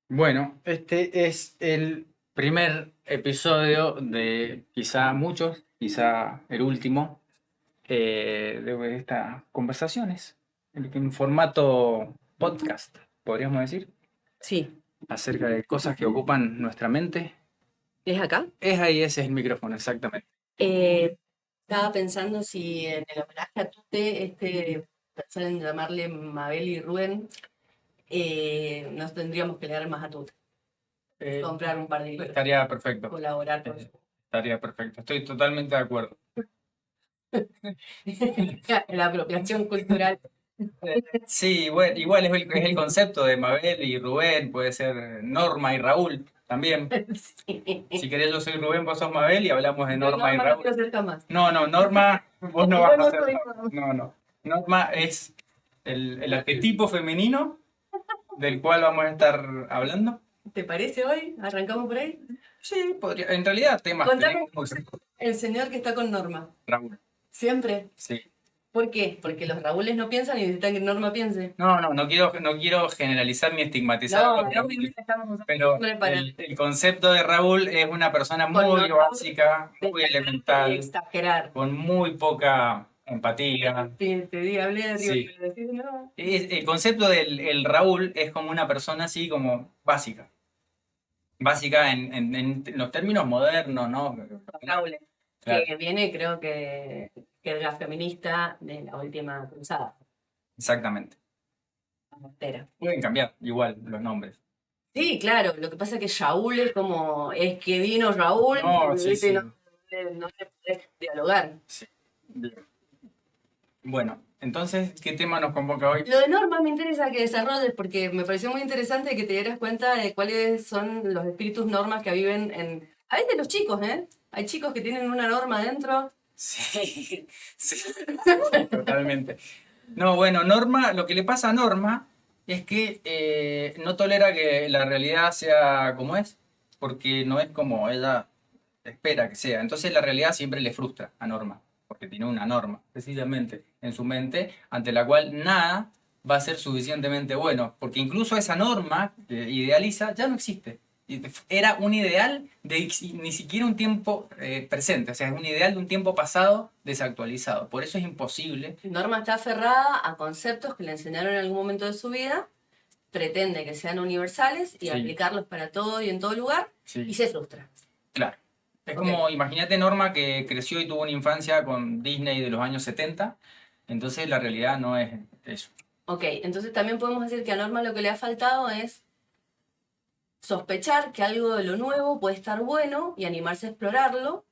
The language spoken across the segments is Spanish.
Bueno, este es el primer episodio de quizá muchos, quizá el último, de estas conversaciones, en formato podcast, podríamos decir, Sí, acerca de cosas que ocupan nuestra mente. ¿es acá? Es ahí, ese es el micrófono, exactamente. Eh, Estaba pensando si en el homenaje a Tute, pensar en llamarle Mabel y Rubén, nos tendríamos que leer más a Tute, Eh, comprar un par de libros, Estaría perfecto, colaborar con estaría perfecto, estoy totalmente de acuerdo. la apropiación cultural. Sí, bueno, igual es el concepto de Mabel y Rubén, puede ser Norma y Raúl también. Si Sí. querés, yo soy Rubén, vos sos Mabel y hablamos de Soy Norma y Norma, no Raúl. quiero ser jamás. No, no, Norma, vos no vas Yo a no ser soy Norma. Norma. No, no. Norma es el arquetipo femenino del cual vamos a estar hablando. ¿Te parece hoy? ¿Arrancamos por ahí? Sí, podría. En realidad, temas Contame tenemos muy el señor que está con Norma. Raúl. ¿Siempre? Sí. ¿Por qué? Porque los Raúles no piensan y necesitan que Norma piense. No, no, no quiero generalizar ni estigmatizar a No, los no, Raúl, estamos usando pero nombre para el concepto de Raúl es una persona muy connotar, básica, muy y elemental, exagerar. con muy poca empatía. Te di, hablé de River, Sí. pero decís, no. El concepto del el Raúl es como una persona así como básica. Básica en los términos modernos, ¿no? Raúl, Claro, que viene, creo que es la feminista de la última cruzada. exactamente. Entera. Pueden cambiar igual los nombres. Sí, claro, lo que pasa es que Raúl es como, es que vino Raúl No, y sí, ¿viste? sí, No, no te podés dialogar. sí. Bien. Bueno, entonces, ¿qué tema nos convoca hoy? Lo de Norma me interesa que desarrolles porque me pareció muy interesante que te dieras cuenta de cuáles son los espíritus normas que viven en... A veces los chicos, ¿eh? Hay chicos que tienen una norma dentro. Sí, sí, totalmente. No, bueno, Norma, lo que le pasa a Norma es que no tolera que la realidad sea como es, porque no es como ella espera que sea. Entonces la realidad siempre le frustra a Norma, porque tiene una norma, precisamente, en su mente, ante la cual nada va a ser suficientemente bueno, porque incluso esa norma que idealiza ya no existe. Era un ideal de ni siquiera un tiempo presente, o sea, es un ideal de un tiempo pasado desactualizado. Por eso es imposible. Norma está aferrada a conceptos que le enseñaron en algún momento de su vida, pretende que sean universales y Sí, aplicarlos para todo y en todo lugar, y sí, se frustra. claro. Es Ok, como, imagínate Norma que creció y tuvo una infancia con Disney de los años 70, entonces la realidad no es eso. ok, entonces también podemos decir que a Norma lo que le ha faltado es sospechar que algo de lo nuevo puede estar bueno y animarse a explorarlo,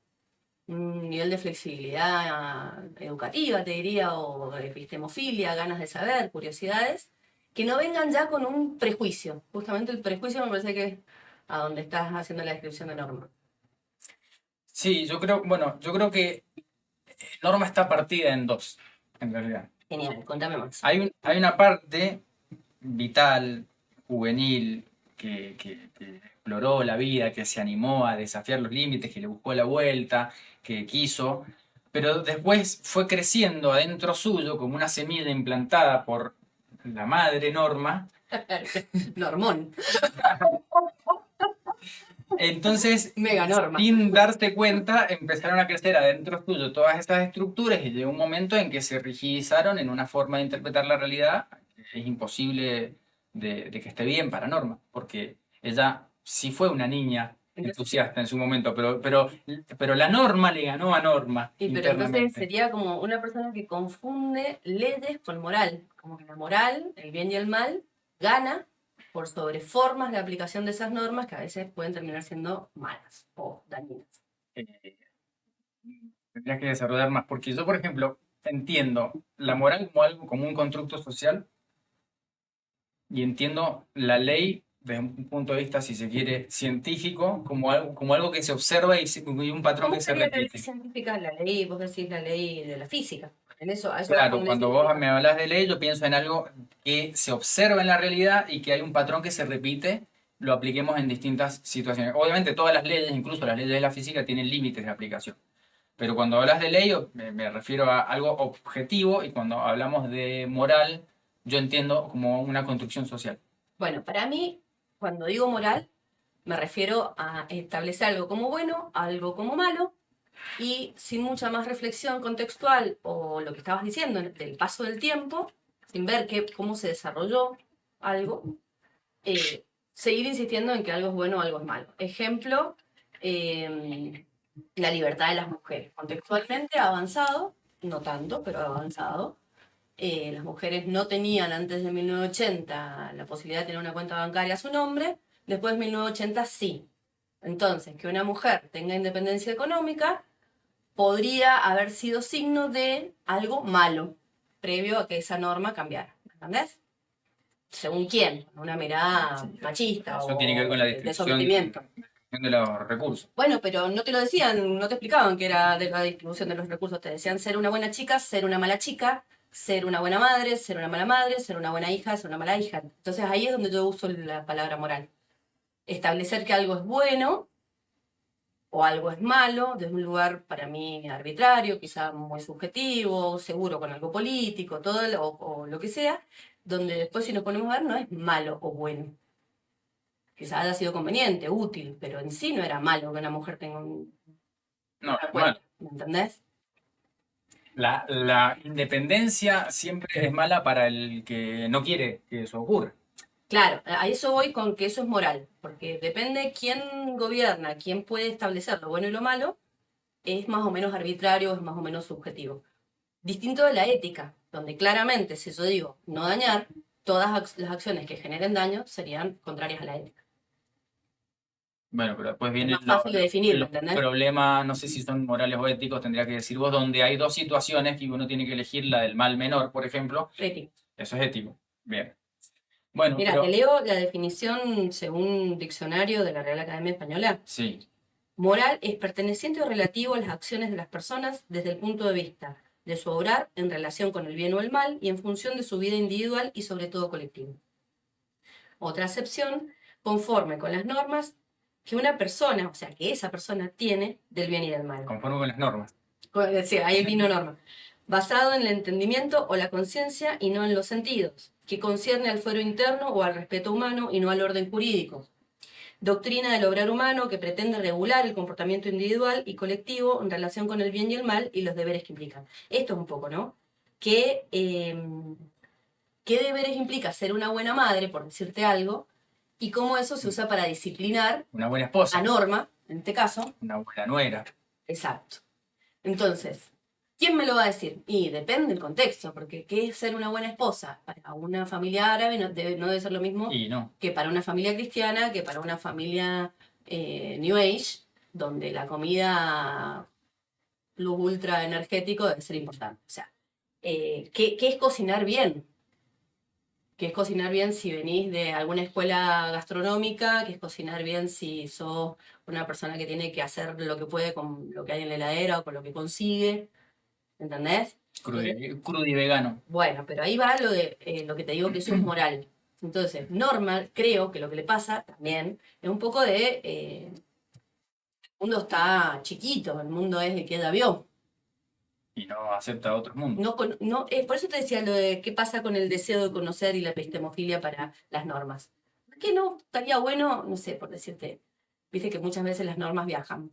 un nivel de flexibilidad educativa, te diría, o de epistemofilia, ganas de saber, curiosidades, que no vengan ya con un prejuicio. Justamente el prejuicio me parece que es a donde estás haciendo la descripción de Norma. Sí, yo creo que Norma está partida en dos, en realidad. Genial, contame más. Hay una parte vital, juvenil, que exploró la vida, que se animó a desafiar los límites, que le buscó la vuelta, que quiso, pero después fue creciendo adentro suyo como una semilla implantada por la madre Norma. Normón, Entonces, mega Norma. sin darte cuenta, empezaron a crecer adentro tuyo todas estas estructuras y llegó un momento en que se rigidizaron en una forma de interpretar la realidad que es imposible de que esté bien para Norma, porque ella sí fue una niña Entonces, entusiasta en su momento, pero la Norma le ganó a Norma pero entonces internamente. sería como una persona que confunde leyes con moral, como que la moral, el bien y el mal, gana por sobre formas de aplicación de esas normas que a veces pueden terminar siendo malas o dañinas. Eh, Tendrías que desarrollar más, porque yo, por ejemplo, entiendo la moral como algo, como un constructo social y entiendo la ley desde un punto de vista, si se quiere, científico, como algo que se observa y un patrón ¿Cómo que se sería la ley repite. científica? La ley, vos decís la ley de la física. En eso, a eso vas con Claro, ley cuando vos científica. me hablas de ley, yo pienso en algo que se observa en la realidad y que hay un patrón que se repite, lo apliquemos en distintas situaciones. Obviamente todas las leyes, incluso las leyes de la física, tienen límites de aplicación. Pero cuando hablas de ley, me refiero a algo objetivo y cuando hablamos de moral, yo entiendo como una construcción social. Bueno, para mí, cuando digo moral, me refiero a establecer algo como bueno, algo como malo, y sin mucha más reflexión contextual o lo que estabas diciendo del paso del tiempo, sin ver cómo se desarrolló algo, seguir insistiendo en que algo es bueno o algo es malo. Ejemplo, la libertad de las mujeres. Contextualmente ha avanzado, no tanto, pero ha avanzado. Las mujeres no tenían antes de 1980 la posibilidad de tener una cuenta bancaria a su nombre, después de 1980 sí. Entonces, que una mujer tenga independencia económica podría haber sido signo de algo malo, previo a que esa norma cambiara. ¿Entendés? ¿Según quién? Una mirada machista Eso tiene que ver o con la de distribución sometimiento. de los recursos. Bueno, pero no te lo decían, no te explicaban que era de la distribución de los recursos. Te decían ser una buena chica, ser una mala chica, ser una buena madre, ser una mala madre, ser una buena hija, ser una mala hija. Entonces ahí es donde yo uso la palabra moral. Establecer que algo es bueno o algo es malo desde un lugar para mí arbitrario, quizá muy subjetivo, seguro con algo político, o lo que sea, donde después si nos ponemos a ver no es malo o bueno. Quizá haya sido conveniente, útil, pero en sí no era malo que una mujer tenga No, una es cuenta, malo. ¿me entendés? La independencia siempre es mala para el que no quiere que eso ocurra. Claro, a eso voy con que eso es moral, porque depende quién gobierna, quién puede establecer lo bueno y lo malo, es más o menos arbitrario, es más o menos subjetivo. Distinto de la ética, donde claramente, si yo digo no dañar, todas las acciones que generen daño serían contrarias a la ética. Bueno, pero después Es vienen más fácil de definir, ¿me los entendés? problemas, no sé si son morales o éticos, tendría que decir vos, donde hay dos situaciones y uno tiene que elegir la del mal menor, por ejemplo. Ética. Eso es ético. Bien. Bueno, Mira, te pero leo la definición según un diccionario de la Real Academia Española. sí. Moral es perteneciente o relativo a las acciones de las personas desde el punto de vista de su obrar en relación con el bien o el mal y en función de su vida individual y sobre todo colectiva. Otra acepción, conforme con las normas que una persona, o sea, que esa persona tiene del bien y del mal. Conforme con las normas. Sí, ahí vino norma. Basado en el entendimiento o la conciencia y no en los sentidos, que concierne al fuero interno o al respeto humano y no al orden jurídico. Doctrina del obrar humano que pretende regular el comportamiento individual y colectivo en relación con el bien y el mal y los deberes que implican. Esto es un poco, ¿no? ¿Qué deberes implica ser una buena madre, por decirte algo, y cómo eso se usa para disciplinar Una buena a esposa. norma, en este caso? Una buena nuera. Exacto. Entonces, ¿quién me lo va a decir? Y depende del contexto, porque ¿qué es ser una buena esposa? Para una familia árabe no debe ser lo mismo Y no. que para una familia cristiana, que para una familia New Age, donde la comida plus ultra energético debe ser importante. O sea, ¿qué es cocinar bien? ¿Qué es cocinar bien si venís de alguna escuela gastronómica? ¿Qué es cocinar bien si sos una persona que tiene que hacer lo que puede con lo que hay en la heladera o con lo que consigue? ¿Entendés? Crudo y vegano. Bueno, pero ahí va lo que te digo que eso es moral. Entonces, Norma, creo que lo que le pasa también es un poco el mundo está chiquito, el mundo es el que ella vio. Y no acepta otros mundos. Por eso te decía lo de qué pasa con el deseo de conocer y la epistemofilia para las normas. ¿Qué no estaría bueno, no sé, por decirte, viste que muchas veces las normas viajan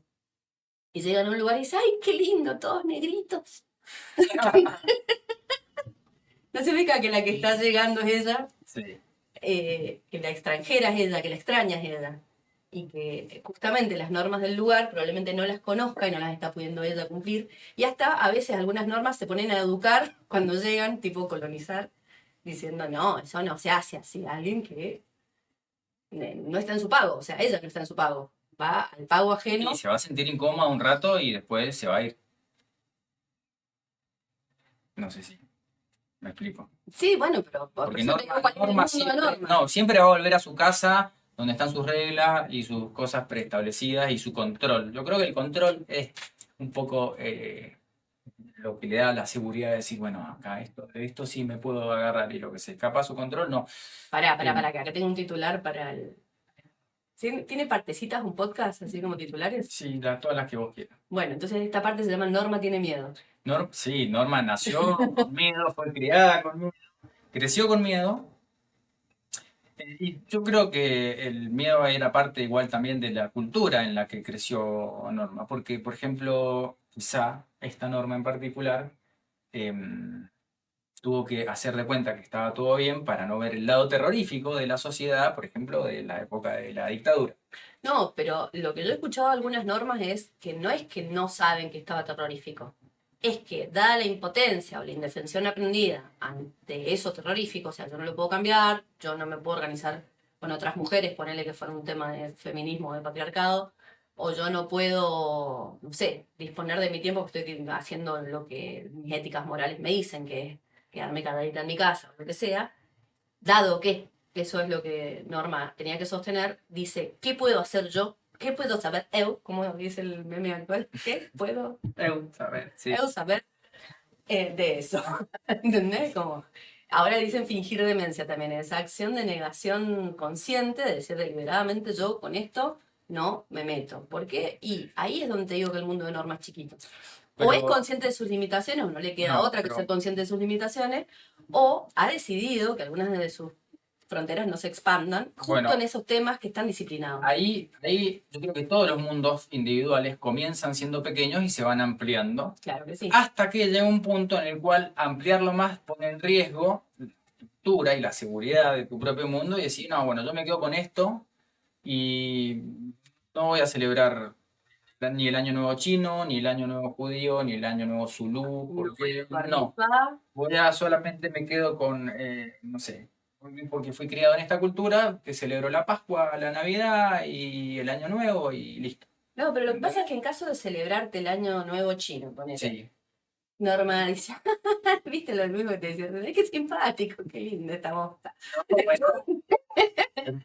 y llegan a un lugar y dicen, ¡ay, qué lindo, todos negritos! No se ubica que la que está llegando es ella, Sí. que la extranjera es ella, que la extraña es ella. Y que justamente las normas del lugar probablemente no las conozca y no las está pudiendo ella cumplir. Y hasta a veces algunas normas se ponen a educar cuando llegan, tipo colonizar, diciendo, no, eso no se hace así. Alguien que no está en su pago, o sea, ella no está en su pago. Va al pago ajeno. Y se va a sentir incómoda un rato y después se va a ir. No sé si me explico. Sí, bueno, pero por Porque eso te digo cuál es el Norma mundo de siempre, Norma. no, siempre va a volver a su casa donde están sus reglas y sus cosas preestablecidas y su control. Yo creo que el control es un poco lo que le da la seguridad de decir, bueno, acá de esto sí me puedo agarrar y lo que se escapa a su control, no. Pará, que acá tengo un titular para el... ¿Tiene partecitas un podcast así como titulares? Sí, todas las que vos quieras. Bueno, entonces esta parte se llama Norma tiene miedo. Sí, Norma nació con miedo, fue criada con miedo, creció con miedo. Y yo creo que el miedo era parte igual también de la cultura en la que creció Norma, porque, por ejemplo, quizá esta norma en particular em, tuvo que hacer de cuenta que estaba todo bien para no ver el lado terrorífico de la sociedad, por ejemplo, de la época de la dictadura. No, pero lo que yo he escuchado de algunas normas es que no saben que estaba terrorífico. Es que, dada la impotencia o la indefensión aprendida ante eso terrorífico, o sea, yo no lo puedo cambiar, yo no me puedo organizar con otras mujeres, ponerle que fuera un tema de feminismo o de patriarcado, o yo no puedo, no sé, disponer de mi tiempo porque estoy haciendo lo que mis éticas morales me dicen, que es quedarme calladita en mi casa o lo que sea, dado que eso es lo que Norma tenía que sostener, dice, ¿qué puedo hacer yo? ¿Qué puedo saber eu? Como dice el meme actual, ¿qué puedo Saber, sí. eu saber de eso? ¿Entendés? Como, ahora dicen fingir demencia también, esa acción de negación consciente, de decir deliberadamente yo con esto no me meto. ¿Por qué? Y ahí es donde te digo que el mundo de Norma es chiquito. O es Pero, consciente de sus limitaciones, o no le queda no, otra que ser pero consciente de sus limitaciones, o ha decidido que algunas de sus fronteras no se expandan justo en bueno, esos temas que están disciplinados. ahí yo creo que todos los mundos individuales comienzan siendo pequeños y se van ampliando, Claro que sí. hasta que llega un punto en el cual ampliarlo más pone en riesgo la estructura y la seguridad de tu propio mundo y decir, no, bueno, yo me quedo con esto y no voy a celebrar ni el Año Nuevo Chino, ni el Año Nuevo Judío, ni el Año Nuevo Zulú, No, porque Bar no, Mitzvah, voy a solamente me quedo con, no sé, porque fui criado en esta cultura que celebro la Pascua, la Navidad y el Año Nuevo y listo. no, pero lo que pasa ¿Entendés? es que en caso de celebrarte el año nuevo chino, ponele, Sí. Norma dice, viste lo mismo que te decía, qué simpático, qué linda esta bosta. No, bueno,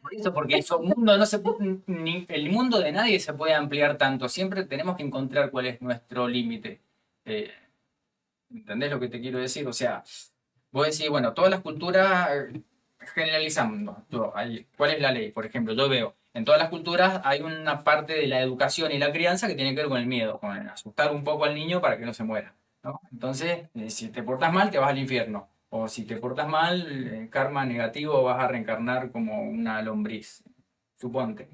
por eso, porque su mundo no se ni el mundo de nadie se puede ampliar tanto. Siempre tenemos que encontrar cuál es nuestro límite. Eh, ¿Entendés lo que te quiero decir? O sea, vos decís, bueno, todas las culturas, generalizando, ¿cuál es la ley? Por ejemplo, yo veo, en todas las culturas hay una parte de la educación y la crianza que tiene que ver con el miedo, con el asustar un poco al niño para que no se muera, ¿no? Entonces, si te portas mal, te vas al infierno. O si te portas mal, karma negativo, vas a reencarnar como una lombriz, suponte.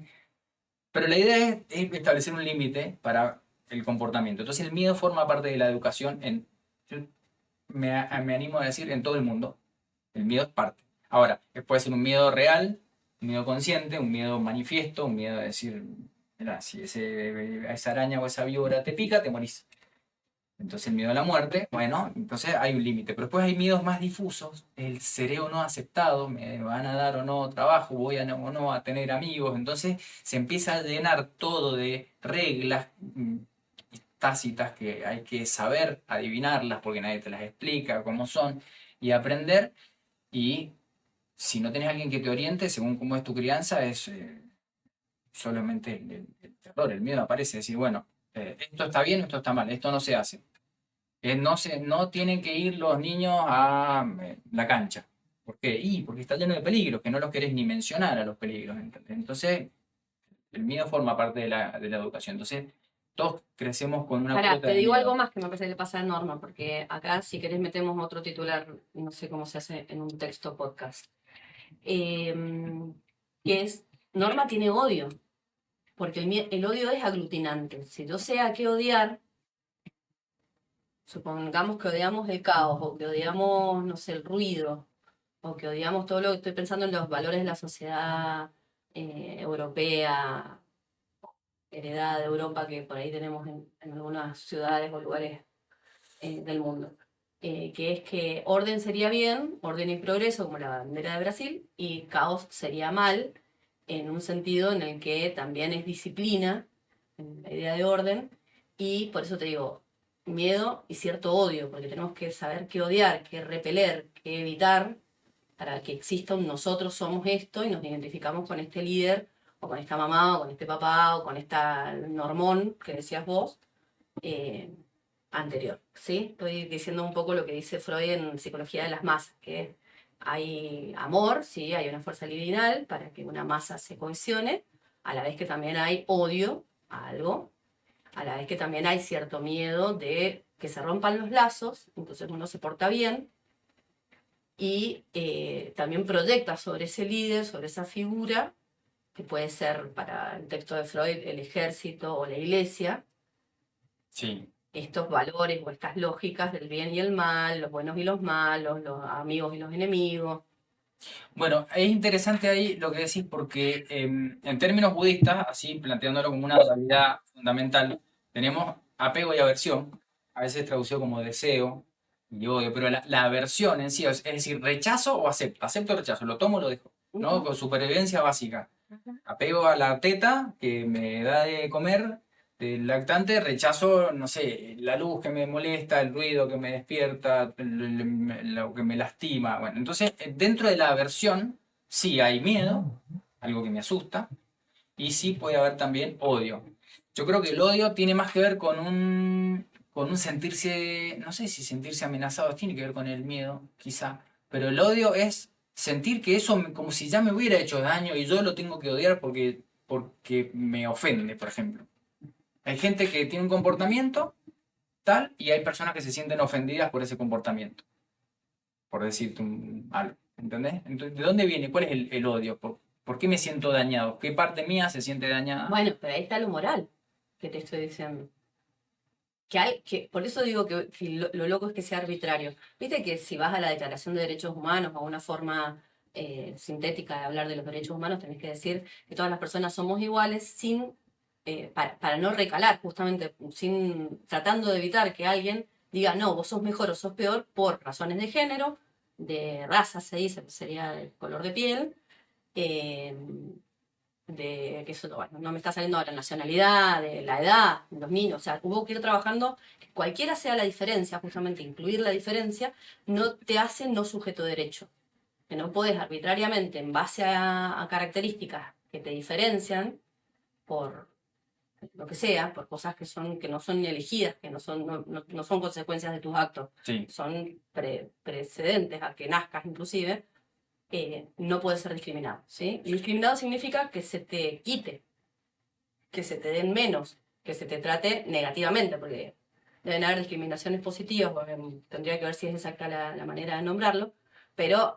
Pero la idea es establecer un límite para el comportamiento. Entonces, el miedo forma parte de la educación yo me animo a decir, en todo el mundo. El miedo es parte. Ahora, puede ser un miedo real, un miedo consciente, un miedo manifiesto, un miedo de decir, mira, si esa araña o esa víbora te pica, te morís. Entonces el miedo a la muerte, bueno, entonces hay un límite. Pero después hay miedos más difusos, el seré o no aceptado, me van a dar o no trabajo, voy a no, o no a tener amigos. Entonces se empieza a llenar todo de reglas tácitas que hay que saber adivinarlas porque nadie te las explica cómo son y aprender. Y si no tenés alguien que te oriente, según cómo es tu crianza, es solamente el terror, el miedo aparece. Decir, bueno, esto está bien, esto está mal, esto no se hace. No tienen que ir los niños a la cancha. ¿Por qué? Y porque está lleno de peligros, que no los querés ni mencionar a los peligros. ¿Entendés? Entonces, el miedo forma parte de la educación. Entonces, todos crecemos con una Pará, cuota te de digo algo miedo. más que me parece que le pasa a Norma, porque acá si querés metemos otro titular, no sé cómo se hace en un texto podcast, eh, que es, Norma tiene odio, porque el odio es aglutinante. Si yo sé a qué odiar, supongamos que odiamos el caos, o que odiamos, no sé, el ruido, o que odiamos todo lo que estoy pensando en los valores de la sociedad europea, heredada de Europa que por ahí tenemos en algunas ciudades o lugares del mundo. Que es que orden sería bien, orden y progreso, como la bandera de Brasil, y caos sería mal, en un sentido en el que también es disciplina, en la idea de orden, y por eso te digo, miedo y cierto odio, porque tenemos que saber qué odiar, qué repeler, qué evitar, para que exista un nosotros somos esto y nos identificamos con este líder, o con esta mamá, o con este papá, o con esta normón que decías vos, eh, anterior, ¿sí? Estoy diciendo un poco lo que dice Freud en Psicología de las Masas, que hay amor, sí, hay una fuerza libidinal para que una masa se cohesione, a la vez que también hay odio a algo, a la vez que también hay cierto miedo de que se rompan los lazos, entonces uno se porta bien, y también proyecta sobre ese líder, sobre esa figura, que puede ser para el texto de Freud el ejército o la iglesia, Sí. estos valores o estas lógicas del bien y el mal, los buenos y los malos, los amigos y los enemigos. Bueno, es interesante ahí lo que decís porque en términos budistas, así planteándolo como una realidad fundamental, tenemos apego y aversión, a veces traducido como deseo y odio, pero la aversión en sí, es decir, rechazo o acepto, acepto o rechazo, lo tomo o lo dejo, ¿no? Ujú, Con supervivencia básica. ujú. Apego a la teta que me da de comer, del lactante, rechazo, no sé, la luz que me molesta, el ruido que me despierta, lo que me lastima. Bueno, entonces, dentro de la aversión, sí hay miedo, algo que me asusta, y sí puede haber también odio. Yo creo que el odio tiene más que ver con un sentirse, no sé si sentirse amenazado, tiene que ver con el miedo, quizá, pero el odio es sentir que eso como si ya me hubiera hecho daño y yo lo tengo que odiar porque me ofende, por ejemplo. Hay gente que tiene un comportamiento tal y hay personas que se sienten ofendidas por ese comportamiento, por decirte algo. ¿Entendés? Entonces, ¿de dónde viene? ¿Cuál es el odio? ¿Por qué me siento dañado? ¿Qué parte mía se siente dañada? Bueno, pero ahí está lo moral que te estoy diciendo. Por eso digo que lo loco es que sea arbitrario. Viste que si vas a la Declaración de Derechos Humanos o a una forma sintética de hablar de los derechos humanos, tenés que decir que todas las personas somos iguales para no recalar, justamente tratando de evitar que alguien diga, no, vos sos mejor o sos peor por razones de género, de raza se dice, que sería el color de piel, eh, de que eso, bueno, no me está saliendo ahora, nacionalidad, de la edad, los niños, o sea, hubo que ir trabajando, que cualquiera sea la diferencia, justamente incluir la diferencia, no te hace no sujeto de derecho, que no puedes arbitrariamente, en base a características que te diferencian, por lo que sea, por cosas que no son ni elegidas, que no son consecuencias de tus actos, Sí. son precedentes a que nazcas inclusive, no puede ser discriminado, ¿sí? Y discriminado significa que se te quite, que se te den menos, que se te trate negativamente, porque deben haber discriminaciones positivas, porque tendría que ver si es exacta la manera de nombrarlo, pero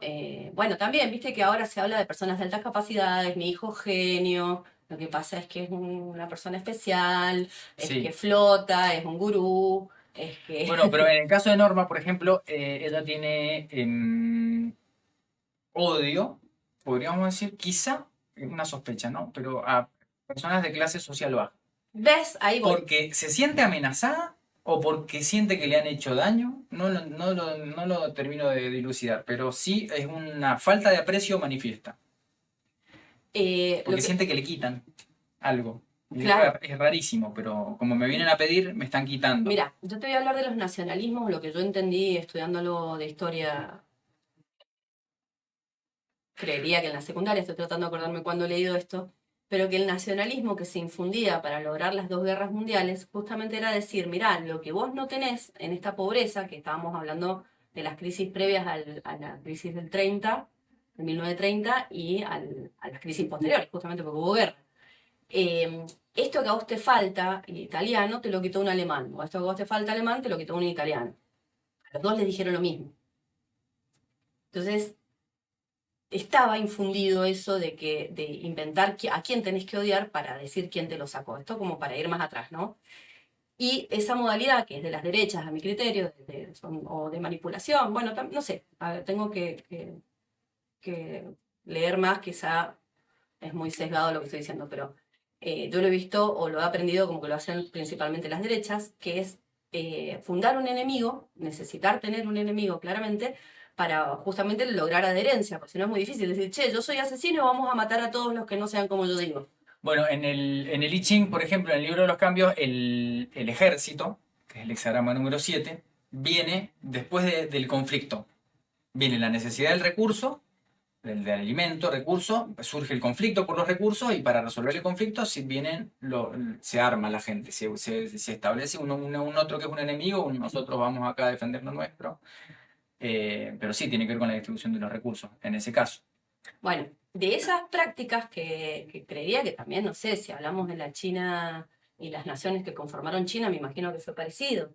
bueno, también, viste que ahora se habla de personas de altas capacidades, mi hijo genio, lo que pasa es que es una persona especial, es que Sí. flota, es un gurú, es Bueno, que... pero en el caso de Norma, por ejemplo, ella tiene odio, podríamos decir, quizá, una sospecha, ¿no? Pero a personas de clase social baja. ¿Ves? Ahí voy. ¿Porque se siente amenazada o porque siente que le han hecho daño? No lo termino de dilucidar, pero sí es una falta de aprecio manifiesta, Lo porque que, siente que le quitan algo. Y claro, es rarísimo, pero como me vienen a pedir, me están quitando. mira, yo te voy a hablar de los nacionalismos, lo que yo entendí estudiándolo de historia, creería que en la secundaria, estoy tratando de acordarme cuándo he leído esto, pero que el nacionalismo que se infundía para lograr las dos guerras mundiales justamente era decir, mirá, lo que vos no tenés en esta pobreza, que estábamos hablando de las crisis previas a la crisis del 30, de 1930, y a las crisis posteriores, justamente porque hubo guerra. Esto que a vos te falta, italiano, te lo quitó un alemán, o esto que a vos te falta alemán, te lo quitó un italiano. A los dos les dijeron lo mismo. Entonces, estaba infundido eso de inventar a quién tenés que odiar para decir quién te lo sacó. Esto como para ir más atrás, ¿no? Y esa modalidad, que es de las derechas, a mi criterio, o de manipulación, bueno, no sé, a ver, tengo que leer más, quizá es muy sesgado lo que estoy diciendo, pero yo lo he visto o lo he aprendido como que lo hacen principalmente las derechas, que es fundar un enemigo, necesitar tener un enemigo claramente, para justamente lograr adherencia, porque si no es muy difícil decir, che, yo soy asesino, vamos a matar a todos los que no sean como yo digo. Bueno, en el I Ching, por ejemplo, en el libro de los cambios, el ejército, que es el hexagrama número 7 viene después del conflicto. Viene la necesidad del recurso, del alimento, recurso, surge el conflicto por los recursos y para resolver el conflicto si vienen, se arma la gente, se establece un otro que es un enemigo, nosotros vamos acá a defender lo nuestro, pero sí tiene que ver con la distribución de los recursos en ese caso. Bueno, de esas prácticas que creería que también, no sé, si hablamos de la China y las naciones que conformaron China, me imagino que fue parecido.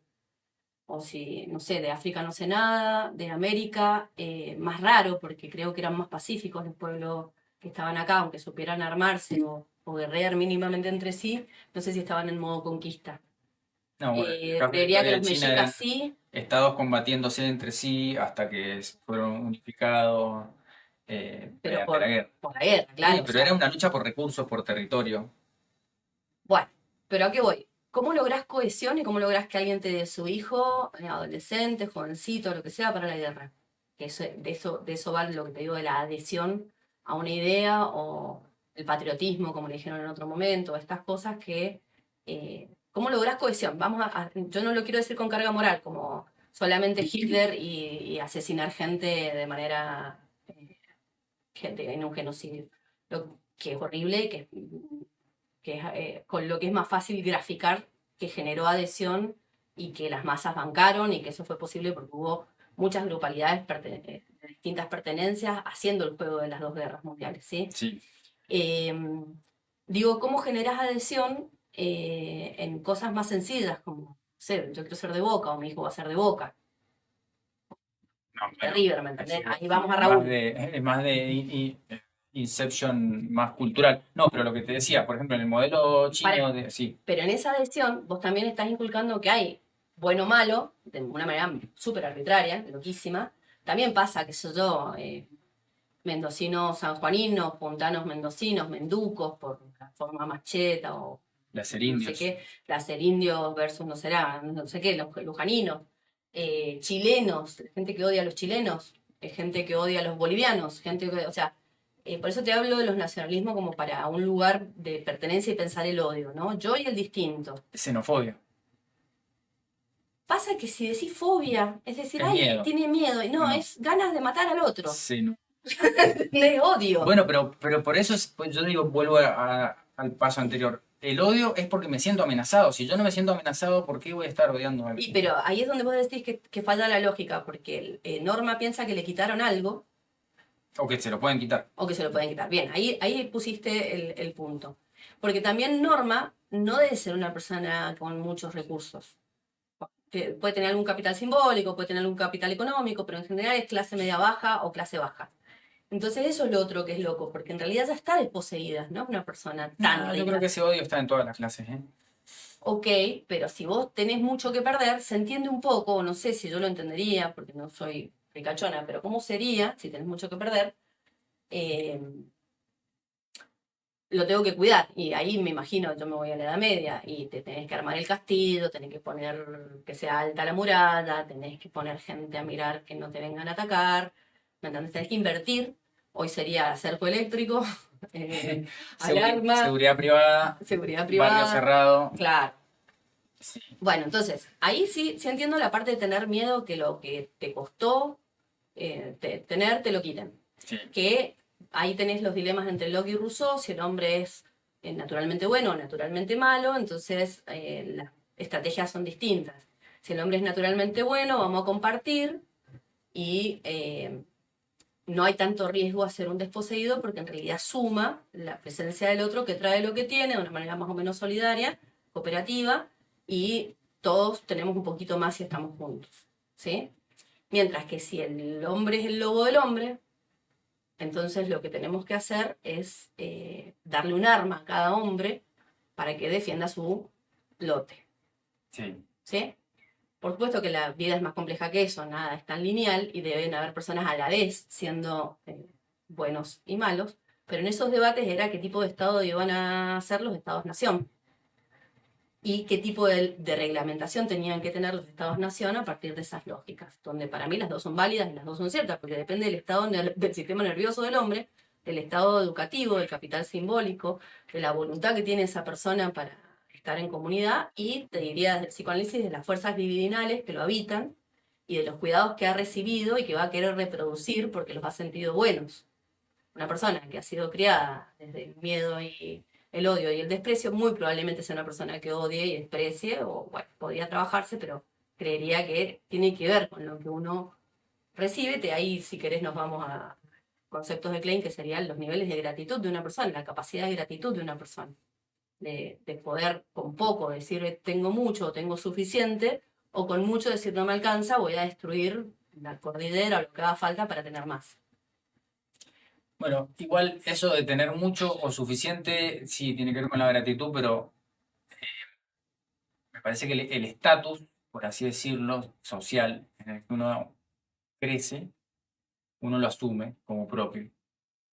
o si, no sé, de África no sé nada, de América, más raro, porque creo que eran más pacíficos los pueblos que estaban acá, aunque supieran armarse o guerrear mínimamente entre sí, no sé si estaban en modo conquista. No, bueno, en el caso de la Creería que historia de los China mexicas eran sí, estados combatiéndose entre sí hasta que fueron unificados pero mediante la guerra. por la guerra, Sí, claro, o pero sea, era una lucha por recursos, por territorio. bueno, pero ¿a qué voy? ¿Cómo lográs cohesión y cómo lográs que alguien te dé su hijo, adolescente, jovencito, lo que sea, para la guerra? Que de eso va lo que te digo de la adhesión a una idea o el patriotismo, como le dijeron en otro momento, estas cosas que... ¿cómo lográs cohesión? Yo no lo quiero decir con carga moral, como solamente Hitler y asesinar gente de manera, gente en un genocidio, lo que es horrible, que es con lo que es más fácil graficar, que generó adhesión y que las masas bancaron y que eso fue posible porque hubo muchas grupalidades de distintas pertenencias haciendo el juego de las dos guerras mundiales, ¿sí? Sí. Eh, Digo, ¿cómo generas adhesión en cosas más sencillas como, no sé, yo quiero ser de Boca o mi hijo va a ser de Boca, No, de bueno, River, ¿me es, entendés? Ahí vamos a más Raúl. de, es más de Inception más cultural. No, pero lo que te decía, por ejemplo, en el modelo Para, chino, sí, pero en esa adhesión vos también estás inculcando que hay bueno o malo, de una manera súper arbitraria, loquísima. También pasa, qué sé yo, mendocinos sanjuaninos, puntanos mendocinos, menducos, por la forma macheta o láser no sé indios. qué, indios versus no será, no sé qué, los lujaninos, chilenos, gente que odia a los chilenos, gente que odia a los bolivianos, gente que, o sea, por eso te hablo de los nacionalismos como para un lugar de pertenencia y pensar el odio, ¿no? Yo y el distinto. Xenofobia. Pasa que si decís fobia, es decir, Es ay, miedo. tiene miedo, y no, No. es ganas de matar al otro, Xeno- es odio. Bueno, pero por eso pues yo digo, vuelvo al paso anterior. El odio es porque me siento amenazado. Si yo no me siento amenazado, ¿por qué voy a estar odiando a alguien? Pero ahí es donde vos decís que falla la lógica, porque Norma piensa que le quitaron algo O que se lo pueden quitar. o que se lo pueden quitar. Bien, ahí pusiste el punto. Porque también Norma no debe ser una persona con muchos recursos. Que puede tener algún capital simbólico, puede tener algún capital económico, pero en general es clase media baja o clase baja. Entonces eso es lo otro que es loco, porque en realidad ya está desposeída, no es una persona tan No, yo creo rica. que ese odio está en todas las clases, ¿eh? Ok, pero si vos tenés mucho que perder, se entiende un poco, no sé si yo lo entendería, porque no soy ricachona, pero ¿cómo sería si tenés mucho que perder? Eh, lo tengo que cuidar. Y ahí me imagino, yo me voy a la Edad Media y te tenés que armar el castillo, tenés que poner que sea alta la muralla, tenés que poner gente a mirar que no te vengan a atacar, ¿me entendés? Tenés que invertir. Hoy sería cerco eléctrico, alarma, Seguridad privada, seguridad barrio privada, cerrado. claro. Sí, Bueno, entonces, ahí sí entiendo la parte de tener miedo que lo que te costó tener, te lo quiten. sí, Que ahí tenés los dilemas entre Locke y Rousseau, si el hombre es naturalmente bueno o naturalmente malo, entonces las estrategias son distintas. Si el hombre es naturalmente bueno, vamos a compartir y no hay tanto riesgo a ser un desposeído porque en realidad suma la presencia del otro que trae lo que tiene de una manera más o menos solidaria, cooperativa, y todos tenemos un poquito más si estamos juntos. ¿Sí? Mientras que si el hombre es el lobo del hombre, entonces lo que tenemos que hacer es darle un arma a cada hombre para que defienda su lote. sí. ¿Sí? Por supuesto que la vida es más compleja que eso, nada es tan lineal y deben haber personas a la vez siendo buenos y malos, pero en esos debates era qué tipo de Estado iban a ser los Estados-nación y qué tipo de reglamentación tenían que tener los Estados-nación a partir de esas lógicas, donde para mí las dos son válidas y las dos son ciertas, porque depende del estado del sistema nervioso del hombre, del estado educativo, del capital simbólico, de la voluntad que tiene esa persona para estar en comunidad y, te diría desde el psicoanálisis, de las fuerzas libidinales que lo habitan y de los cuidados que ha recibido y que va a querer reproducir porque los ha sentido buenos. Una persona que ha sido criada desde el miedo y el odio y el desprecio, muy probablemente sea una persona que odie y desprecie, o bueno, podría trabajarse, pero creería que tiene que ver con lo que uno recibe. Ahí, si querés, nos vamos a conceptos de Klein, que serían los niveles de gratitud de una persona, la capacidad de gratitud de una persona, de poder con poco decir tengo mucho o tengo suficiente, o con mucho decir no me alcanza, voy a destruir la cordillera o lo que haga falta para tener más. Bueno, igual eso de tener mucho o suficiente, sí, tiene que ver con la gratitud, pero me parece que el estatus, por así decirlo, social, en el que uno crece, uno lo asume como propio.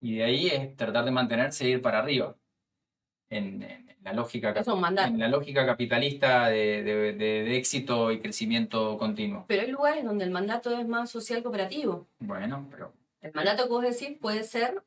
Y de ahí es tratar de mantenerse e ir para arriba. En la lógica, Es un en mandato. la lógica capitalista de éxito y crecimiento continuo. Pero hay lugares donde el mandato es más social cooperativo. Bueno, pero, El mandato que vos decís puede ser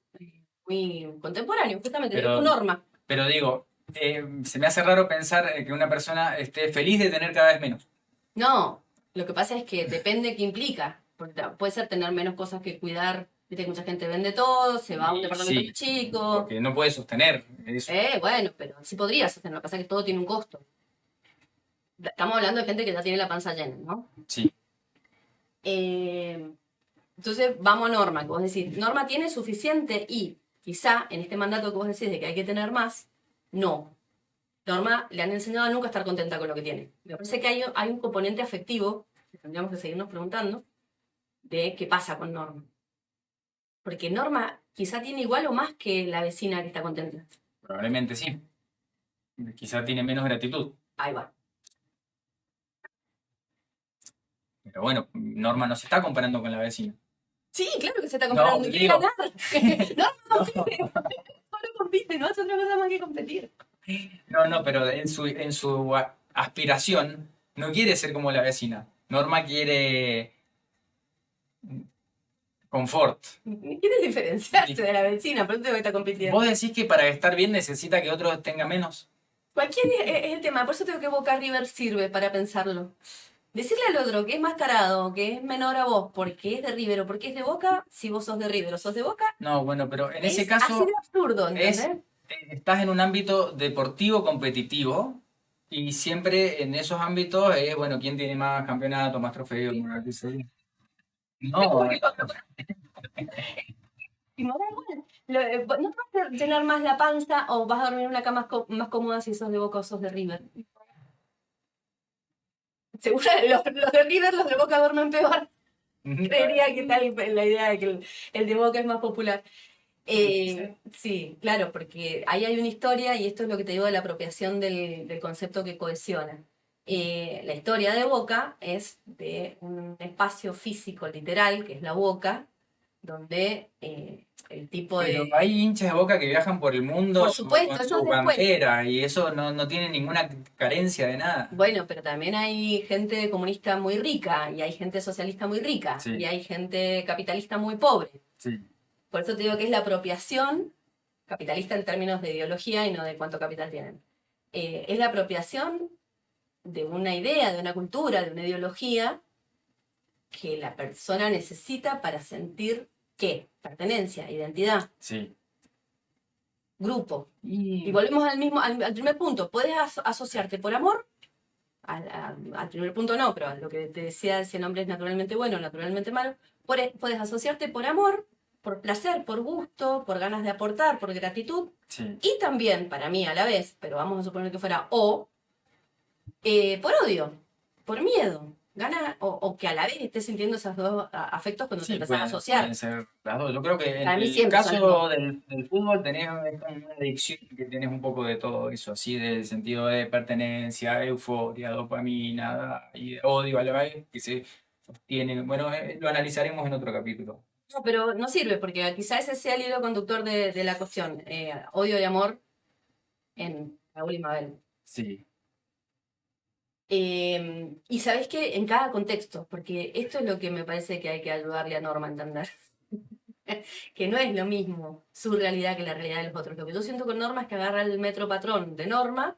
muy contemporáneo, justamente, es tu pero, norma. pero digo, se me hace raro pensar que una persona esté feliz de tener cada vez menos. No, lo que pasa es que depende qué implica. Porque puede ser tener menos cosas que cuidar. Viste que mucha gente vende todo, se va a un Y departamento más sí, chico. porque no puede sostener eso. Bueno, pero sí podría sostener. Lo que pasa es que todo tiene un costo. Estamos hablando de gente que ya tiene la panza llena, ¿no? Sí, Eh, entonces, vamos a Norma, que vos decís, Norma tiene suficiente y quizá en este mandato que vos decís de que hay que tener más, no. Norma le han enseñado a nunca estar contenta con lo que tiene. Me parece que hay un componente afectivo, que tendríamos que seguirnos preguntando, de qué pasa con Norma. Porque Norma quizá tiene igual o más que la vecina que está contenta. probablemente sí. Quizá tiene menos gratitud. Ahí va. Pero bueno, Norma no se está comparando con la vecina. Sí, claro que se está No, comparando. Quiere digo, ganar. No, no, solo compite, no hace otra cosa más que competir. no, pero en su aspiración no quiere ser como la vecina. Norma quiere confort. Quiere diferenciarse de la vecina, por eso te está compitiendo. ¿Vos decís que para estar bien necesita que otro tenga menos? Cualquier es el tema, por eso tengo que Boca River sirve para pensarlo. Decirle al otro que es más tarado, que es menor a vos, porque es de River o porque es de Boca, si vos sos de River o sos de Boca, No, bueno, pero en ese es así de caso absurdo, es, ¿entendés? estás en un ámbito deportivo competitivo y siempre en esos ámbitos es, bueno, ¿quién tiene más campeonatos, más trofeos? No, Porque si me da igual. No te vas a llenar más la panza o vas a dormir en una cama más cómoda si sos de Boca o sos de River. Seguro los de River, los de Boca duermen peor. Creería que está la idea de que el de Boca es más popular. Sí, claro, porque ahí hay una historia y esto es lo que te digo de la apropiación del concepto que cohesiona. La historia de Boca es de un espacio físico literal, que es la Boca, donde el tipo pero de... hay hinchas de Boca que viajan por el mundo Por supuesto, con eso es su después. bandera y eso no tiene ninguna carencia de nada. Bueno, pero también hay gente comunista muy rica y hay gente socialista muy rica y Sí, hay gente capitalista muy pobre. sí, Por eso te digo que es la apropiación capitalista en términos de ideología y no de cuánto capital tienen. Es la apropiación de una idea, de una cultura, de una ideología que la persona necesita para sentir qué, pertenencia, identidad, sí. grupo. Y Y volvemos al primer punto. Puedes asociarte por amor, al primer punto no, pero a lo que te decía si el hombre es naturalmente bueno o naturalmente malo, puedes asociarte por amor, por placer, por gusto, por ganas de aportar, por gratitud, sí. y también, para mí a la vez, pero vamos a suponer que fuera por odio, por miedo, o que a la vez estés sintiendo esos dos afectos cuando te Sí, empezás a pueden asociar. ser las dos. Yo creo que en Para mí el siempre son las dos. caso del fútbol tenés es como una adicción que tenés un poco de todo eso, así del sentido de pertenencia, euforia, dopamina y odio a la vez que se sostienen. Bueno, lo analizaremos en otro capítulo. No, pero no sirve, porque quizá ese sea el hilo conductor de la cuestión. Odio y amor en Raúl y Mabel. Sí, Y sabes qué, en cada contexto, porque esto es lo que me parece que hay que ayudarle a Norma a entender, que no es lo mismo su realidad que la realidad de los otros. Lo que yo siento con Norma es que agarra el metro patrón de Norma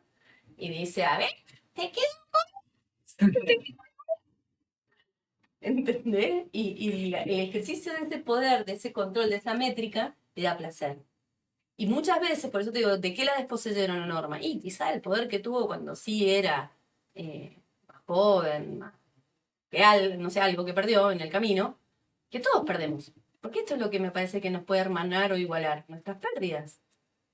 y dice, a ver, te quedo, ¿entendés? El ejercicio de ese poder, de ese control, de esa métrica, le da placer. Y muchas veces, por eso te digo, ¿de qué la desposeyeron a Norma? Y quizá el poder que tuvo cuando sí era más joven, más real, no sé, algo que perdió en el camino, que todos perdemos. Porque esto es lo que me parece que nos puede hermanar o igualar, nuestras pérdidas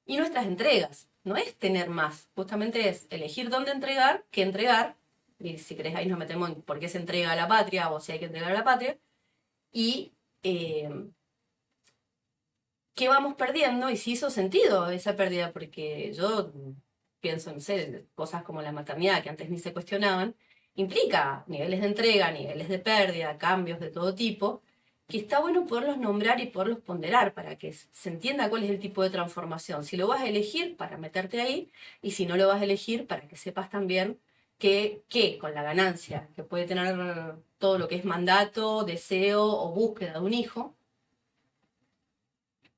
y nuestras entregas. No es tener más, justamente es elegir dónde entregar, qué entregar y si querés ahí nos metemos en por qué se entrega a la patria o si hay que entregar a la patria, y qué vamos perdiendo y si hizo sentido esa pérdida, porque yo pienso, no sé, cosas como la maternidad, que antes ni se cuestionaban, implica niveles de entrega, niveles de pérdida, cambios de todo tipo, que está bueno poderlos nombrar y poderlos ponderar para que se entienda cuál es el tipo de transformación. Si lo vas a elegir, para meterte ahí, y si no lo vas a elegir, para que sepas también que con la ganancia que puede tener todo lo que es mandato, deseo o búsqueda de un hijo,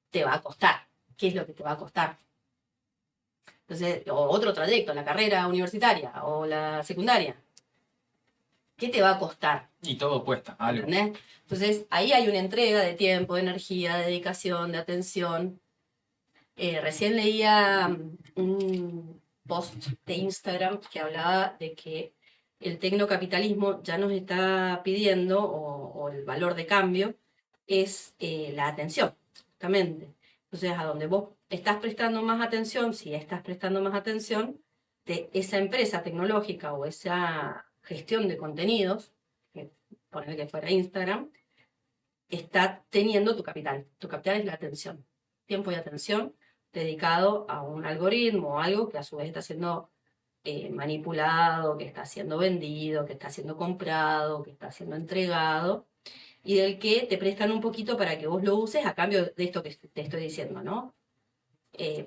te va a costar. ¿Qué es lo que te va a costar? Entonces, o otro trayecto, la carrera universitaria o la secundaria. ¿Qué te va a costar? Y todo cuesta algo. ¿Entendés? Entonces, ahí hay una entrega de tiempo, de energía, de dedicación, de atención. Recién leía un post de Instagram que hablaba de que el tecnocapitalismo ya nos está pidiendo, o el valor de cambio, es la atención, justamente. Entonces, a donde vos estás prestando más atención, si estás prestando más atención, de esa empresa tecnológica o esa gestión de contenidos, que poner que fuera Instagram, está teniendo tu capital. Tu capital es la atención, tiempo y atención dedicado a un algoritmo o algo que a su vez está siendo manipulado, que está siendo vendido, que está siendo comprado, que está siendo entregado, y del que te prestan un poquito para que vos lo uses a cambio de esto que te estoy diciendo, ¿no?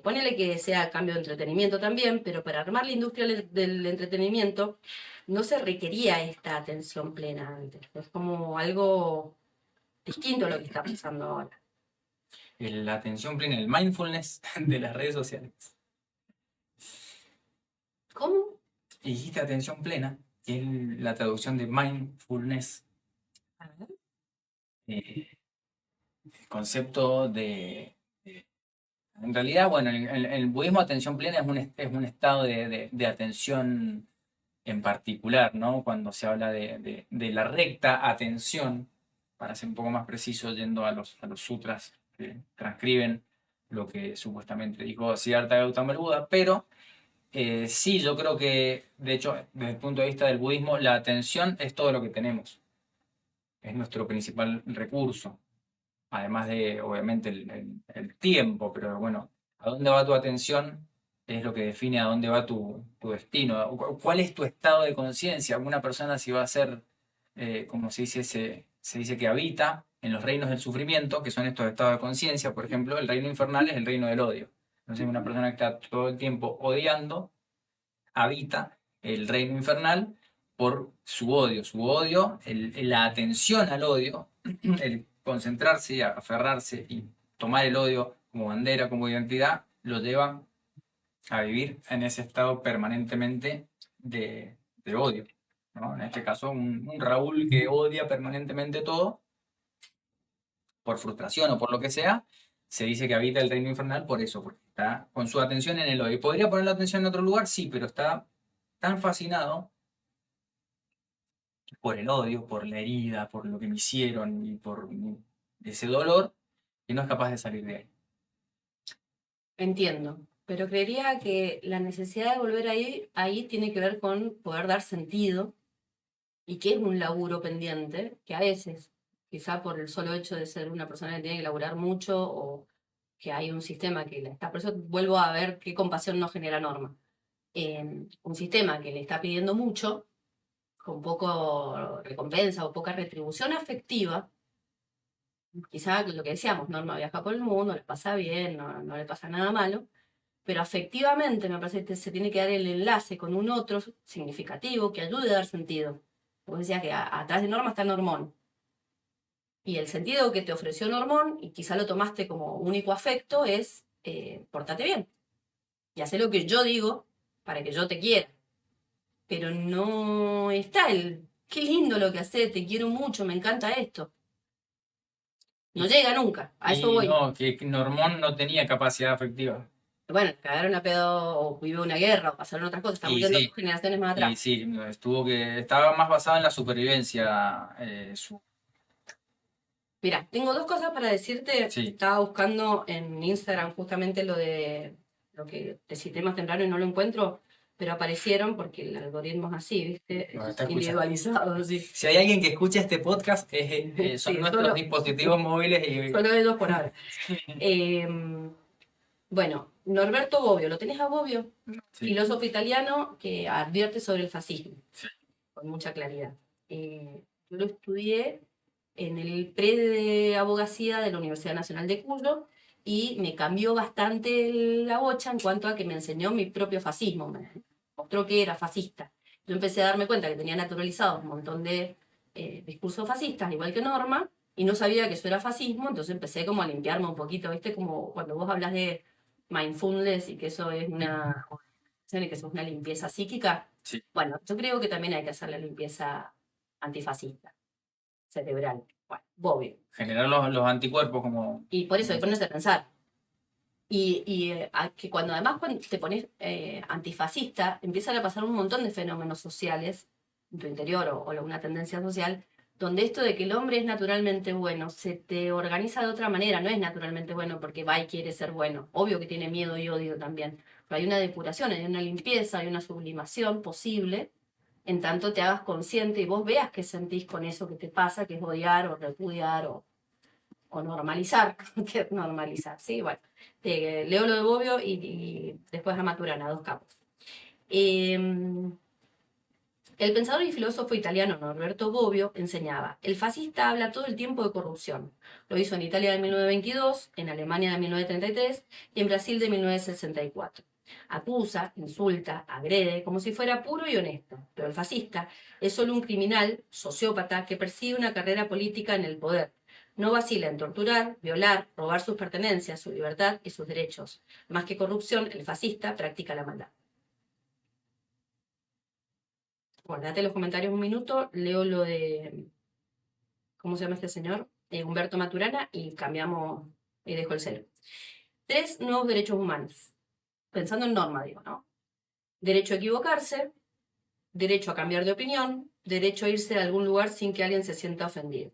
Ponele que sea a cambio de entretenimiento también, pero para armar la industria del entretenimiento no se requería esta atención plena antes. Es como algo distinto a lo que está pasando ahora. La atención plena, el mindfulness de las redes sociales. ¿Cómo? Y dijiste atención plena, que es la traducción de mindfulness. El concepto en realidad, bueno, en el budismo atención plena es un estado de atención en particular, ¿no? Cuando se habla de la recta atención, para ser un poco más preciso, yendo a los sutras que transcriben lo que supuestamente dijo Siddhartha Gautama el Buda, pero sí, yo creo que, de hecho, desde el punto de vista del budismo, la atención es todo lo que tenemos, es nuestro principal recurso, además de, obviamente, el tiempo, pero bueno, ¿a dónde va tu atención? Es lo que define a dónde va tu destino. ¿Cuál es tu estado de conciencia? Una persona si va a ser, como se dice que habita en los reinos del sufrimiento, que son estos estados de conciencia, por ejemplo, el reino infernal es el reino del odio. Entonces una persona que está todo el tiempo odiando, habita el reino infernal por su odio. Su odio, la atención al odio, el concentrarse, aferrarse y tomar el odio como bandera, como identidad, lo lleva a vivir en ese estado permanentemente de odio, ¿no? En este caso, un Raúl que odia permanentemente todo, por frustración o por lo que sea, se dice que habita el reino infernal por eso, porque está con su atención en el odio. ¿Podría poner la atención en otro lugar? Sí, pero está tan fascinado por el odio, por la herida, por lo que me hicieron y por ese dolor, que no es capaz de salir de ahí. Entiendo, pero creería que la necesidad de volver ahí tiene que ver con poder dar sentido y que es un laburo pendiente, que a veces, quizá por el solo hecho de ser una persona que tiene que laburar mucho o que hay un sistema que le está, por eso vuelvo a ver qué compasión no genera Norma. Un sistema que le está pidiendo mucho, con poco recompensa o poca retribución afectiva, quizá lo que decíamos, Norma viaja por el mundo, le pasa bien, no le pasa nada malo, pero afectivamente me parece que se tiene que dar el enlace con un otro significativo que ayude a dar sentido. Vos decías que atrás de Norma está Normón. Y el sentido que te ofreció Normón, y quizá lo tomaste como único afecto, es pórtate bien. Y haz lo que yo digo para que yo te quiera. Pero no está qué lindo lo que haces, te quiero mucho, me encanta esto. No llega nunca, a eso Y voy. no, que Normón no tenía capacidad afectiva. Bueno, cagaron a pedo o vive una guerra o pasaron otras cosas, está Y muriendo sí, dos generaciones más y atrás. sí, estaba más basado en la supervivencia. Mira, tengo dos cosas para decirte. Sí, Estaba buscando en Instagram justamente lo que te cité más temprano y no lo encuentro. pero aparecieron porque el algoritmo es así, ¿viste? Nos está escuchando. Individualizado, así. Si hay alguien que escucha este podcast, son Sí, nuestros dispositivos móviles y... Solo ellos por ahora. Bueno, Norberto Bobbio, ¿lo tenés a Bobbio? Sí. Filósofo italiano que advierte sobre el fascismo, Sí. con mucha claridad. Yo lo estudié en el pre de abogacía de la Universidad Nacional de Cuyo y me cambió bastante la bocha en cuanto a que me enseñó mi propio fascismo, me mostró que era fascista. Yo empecé a darme cuenta que tenía naturalizados un montón de discursos fascistas, igual que Norma, y no sabía que eso era fascismo, entonces empecé como a limpiarme un poquito, ¿viste? Como cuando vos hablas de mindfulness y que eso es una y que eso es una limpieza psíquica. Sí. Bueno, yo creo que también hay que hacer la limpieza antifascista, cerebral. Bueno, Bobbio. Generar los anticuerpos como... Y por eso hay que ponerse a pensar. Que cuando además cuando te pones antifascista, empiezan a pasar un montón de fenómenos sociales en tu interior o una tendencia social, donde esto de que el hombre es naturalmente bueno se te organiza de otra manera, no es naturalmente bueno porque va y quiere ser bueno. Obvio que tiene miedo y odio también, pero hay una depuración, hay una limpieza, hay una sublimación posible, en tanto te hagas consciente y vos veas qué sentís con eso que te pasa, que es odiar o repudiar o normalizar, que es normalizar, ¿sí? Bueno, leo lo de Bobbio y después a Maturana, dos capos. El pensador y filósofo italiano Norberto Bobbio enseñaba: el fascista habla todo el tiempo de corrupción. Lo hizo en Italia de 1922, en Alemania de 1933 y en Brasil de 1964. Acusa, insulta, agrede, como si fuera puro y honesto. Pero el fascista es solo un criminal, sociópata, que persigue una carrera política en el poder. No vacila en torturar, violar, robar sus pertenencias, su libertad y sus derechos. Más que corrupción, el fascista practica la maldad. Guardate los comentarios un minuto, leo lo de, ¿cómo se llama este señor? Humberto Maturana y cambiamos y dejo el celo. 3 nuevos derechos humanos. Pensando en Norma, digo, ¿no? Derecho a equivocarse, derecho a cambiar de opinión, derecho a irse a algún lugar sin que alguien se sienta ofendido.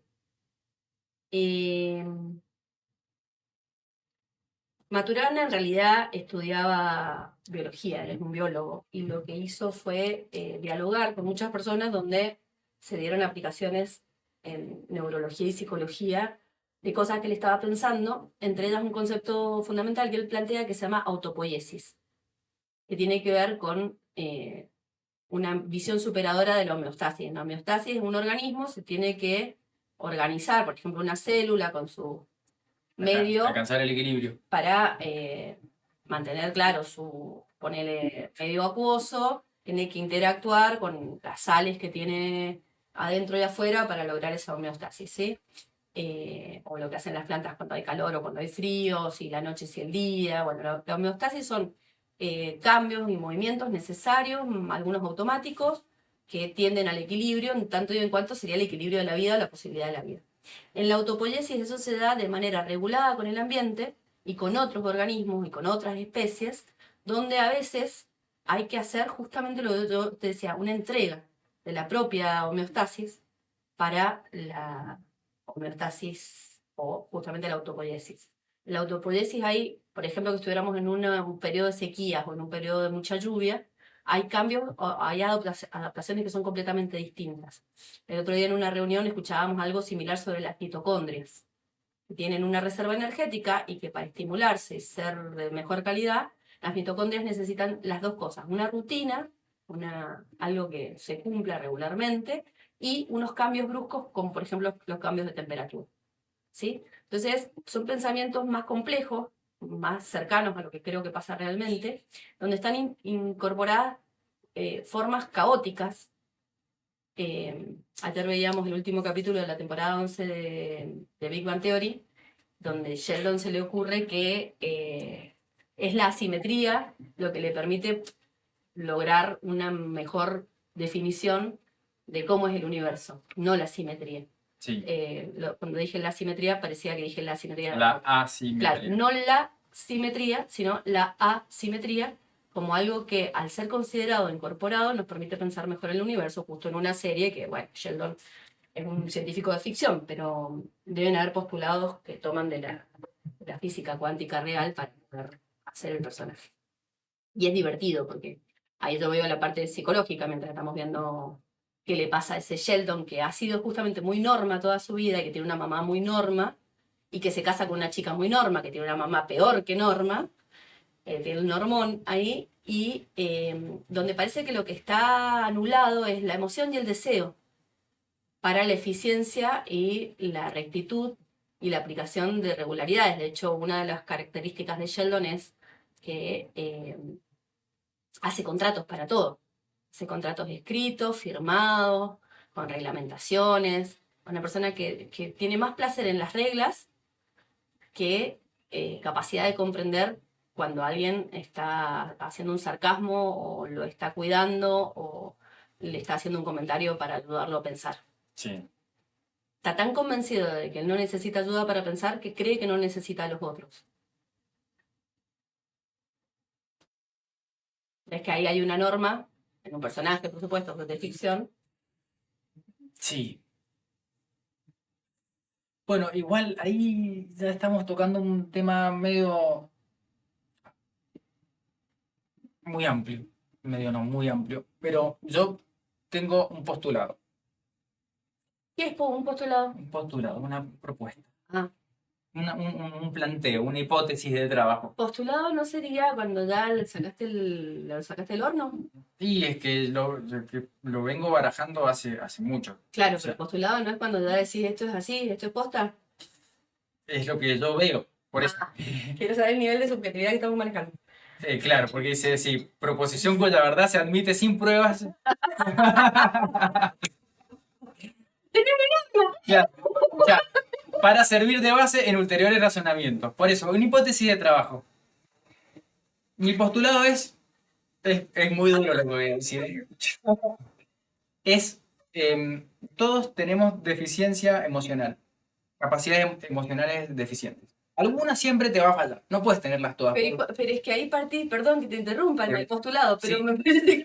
Maturana en realidad estudiaba biología, él es un biólogo, y lo que hizo fue dialogar con muchas personas donde se dieron aplicaciones en neurología y psicología de cosas que él estaba pensando, entre ellas un concepto fundamental que él plantea que se llama autopoiesis, que tiene que ver con una visión superadora de la homeostasis. La homeostasis es un organismo, se tiene que organizar, por ejemplo, una célula con su medio alcanzar el equilibrio para mantener claro su, ponele, medio acuoso, tiene que interactuar con las sales que tiene adentro y afuera para lograr esa homeostasis, ¿sí? O lo que hacen las plantas cuando hay calor o cuando hay frío, si la noche, si el día. Bueno, la homeostasis son cambios y movimientos necesarios, algunos automáticos, que tienden al equilibrio, en tanto y en cuanto sería el equilibrio de la vida o la posibilidad de la vida. En la autopoiesis eso se da de manera regulada con el ambiente y con otros organismos y con otras especies, donde a veces hay que hacer justamente lo que yo te decía, una entrega de la propia homeostasis para la homeostasis o justamente la autopoiesis. En la autopoiesis hay, por ejemplo, que estuviéramos en un periodo de sequías o en un periodo de mucha lluvia, hay cambios, hay adaptaciones que son completamente distintas. El otro día en una reunión escuchábamos algo similar sobre las mitocondrias, que tienen una reserva energética y que para estimularse y ser de mejor calidad, las mitocondrias necesitan las dos cosas: una rutina, algo que se cumpla regularmente, y unos cambios bruscos, como por ejemplo los cambios de temperatura. ¿Sí? Entonces, son pensamientos más complejos, más cercanos a lo que creo que pasa realmente, donde están incorporadas formas caóticas. Ayer veíamos el último capítulo de la temporada 11 de Big Bang Theory, donde Sheldon se le ocurre que es la asimetría lo que le permite lograr una mejor definición de cómo es el universo, no la simetría. sí. Cuando dije la simetría parecía que dije la simetría. La asimetría. Claro, no la simetría, sino la asimetría, como algo que al ser considerado incorporado nos permite pensar mejor el universo, justo en una serie que, bueno, Sheldon es un científico de ficción, pero deben haber postulados que toman de la física cuántica real para poder hacer el personaje. Y es divertido porque ahí yo veo la parte psicológica mientras estamos viendo qué le pasa a ese Sheldon que ha sido justamente muy Norma toda su vida y que tiene una mamá muy Norma y que se casa con una chica muy Norma que tiene una mamá peor que Norma, tiene un hormón ahí y donde parece que lo que está anulado es la emoción y el deseo para la eficiencia y la rectitud y la aplicación de regularidades. De hecho, una de las características de Sheldon es que hace contratos para todo. Hace contratos escritos, firmados, con reglamentaciones. Una persona que tiene más placer en las reglas que capacidad de comprender cuando alguien está haciendo un sarcasmo o lo está cuidando o le está haciendo un comentario para ayudarlo a pensar. Sí. Está tan convencido de que él no necesita ayuda para pensar que cree que no necesita a los otros. Es que ahí hay una norma, en un personaje, por supuesto, de ficción. Sí. Bueno, igual ahí ya estamos tocando un tema medio muy amplio. Medio no, muy amplio. Pero yo tengo un postulado. ¿Qué es un postulado? Un postulado, una propuesta. Ah, Un planteo, una hipótesis de trabajo. postulado no sería cuando ya le lo sacaste del horno. Y es que lo vengo barajando hace mucho. Claro, O sea, pero postulado no es cuando ya decís esto es así, esto es posta. es lo que yo veo. Por eso. Ah, quiero saber el nivel de subjetividad que estamos manejando. Claro, porque dice, si proposición cuya verdad se admite sin pruebas. Claro, ya, para servir de base en ulteriores razonamientos. Por eso, una hipótesis de trabajo. Mi postulado es muy duro lo que voy a decir. Es, todos tenemos deficiencia emocional, capacidades emocionales deficientes. Alguna siempre te va a fallar, no puedes tenerlas todas. Pero es que ahí partís, perdón que te interrumpa en el Sí. postulado, pero Sí. me parece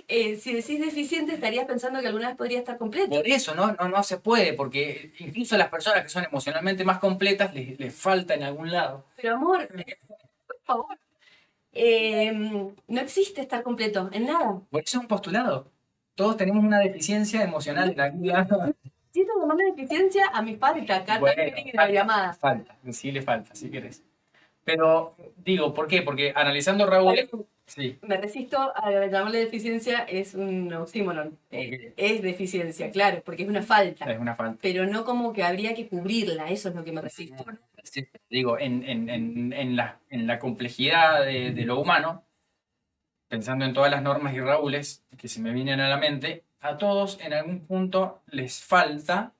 que si decís deficiente estarías pensando que alguna vez podría estar completo. Por eso no se puede, porque incluso a las personas que son emocionalmente más completas les falta en algún lado. Pero amor, por favor, no existe estar completo en nada. Por eso es un postulado. Todos tenemos una deficiencia emocional en algún lado. Siento tomarle deficiencia a mi falta, acá Bueno, también en la llamada. falta, sí le falta, si querés. Pero digo, ¿por qué? Porque analizando Raúl, sí, Me resisto a llamarle deficiencia, es un oxímoron. Ok. Es deficiencia, claro, porque es una falta. es una falta. Pero no como que habría que cubrirla, eso es lo que me resisto. Sí, digo, en la complejidad de lo humano, pensando en todas las normas y Raúles que se me vienen a la mente, a todos en algún punto les falta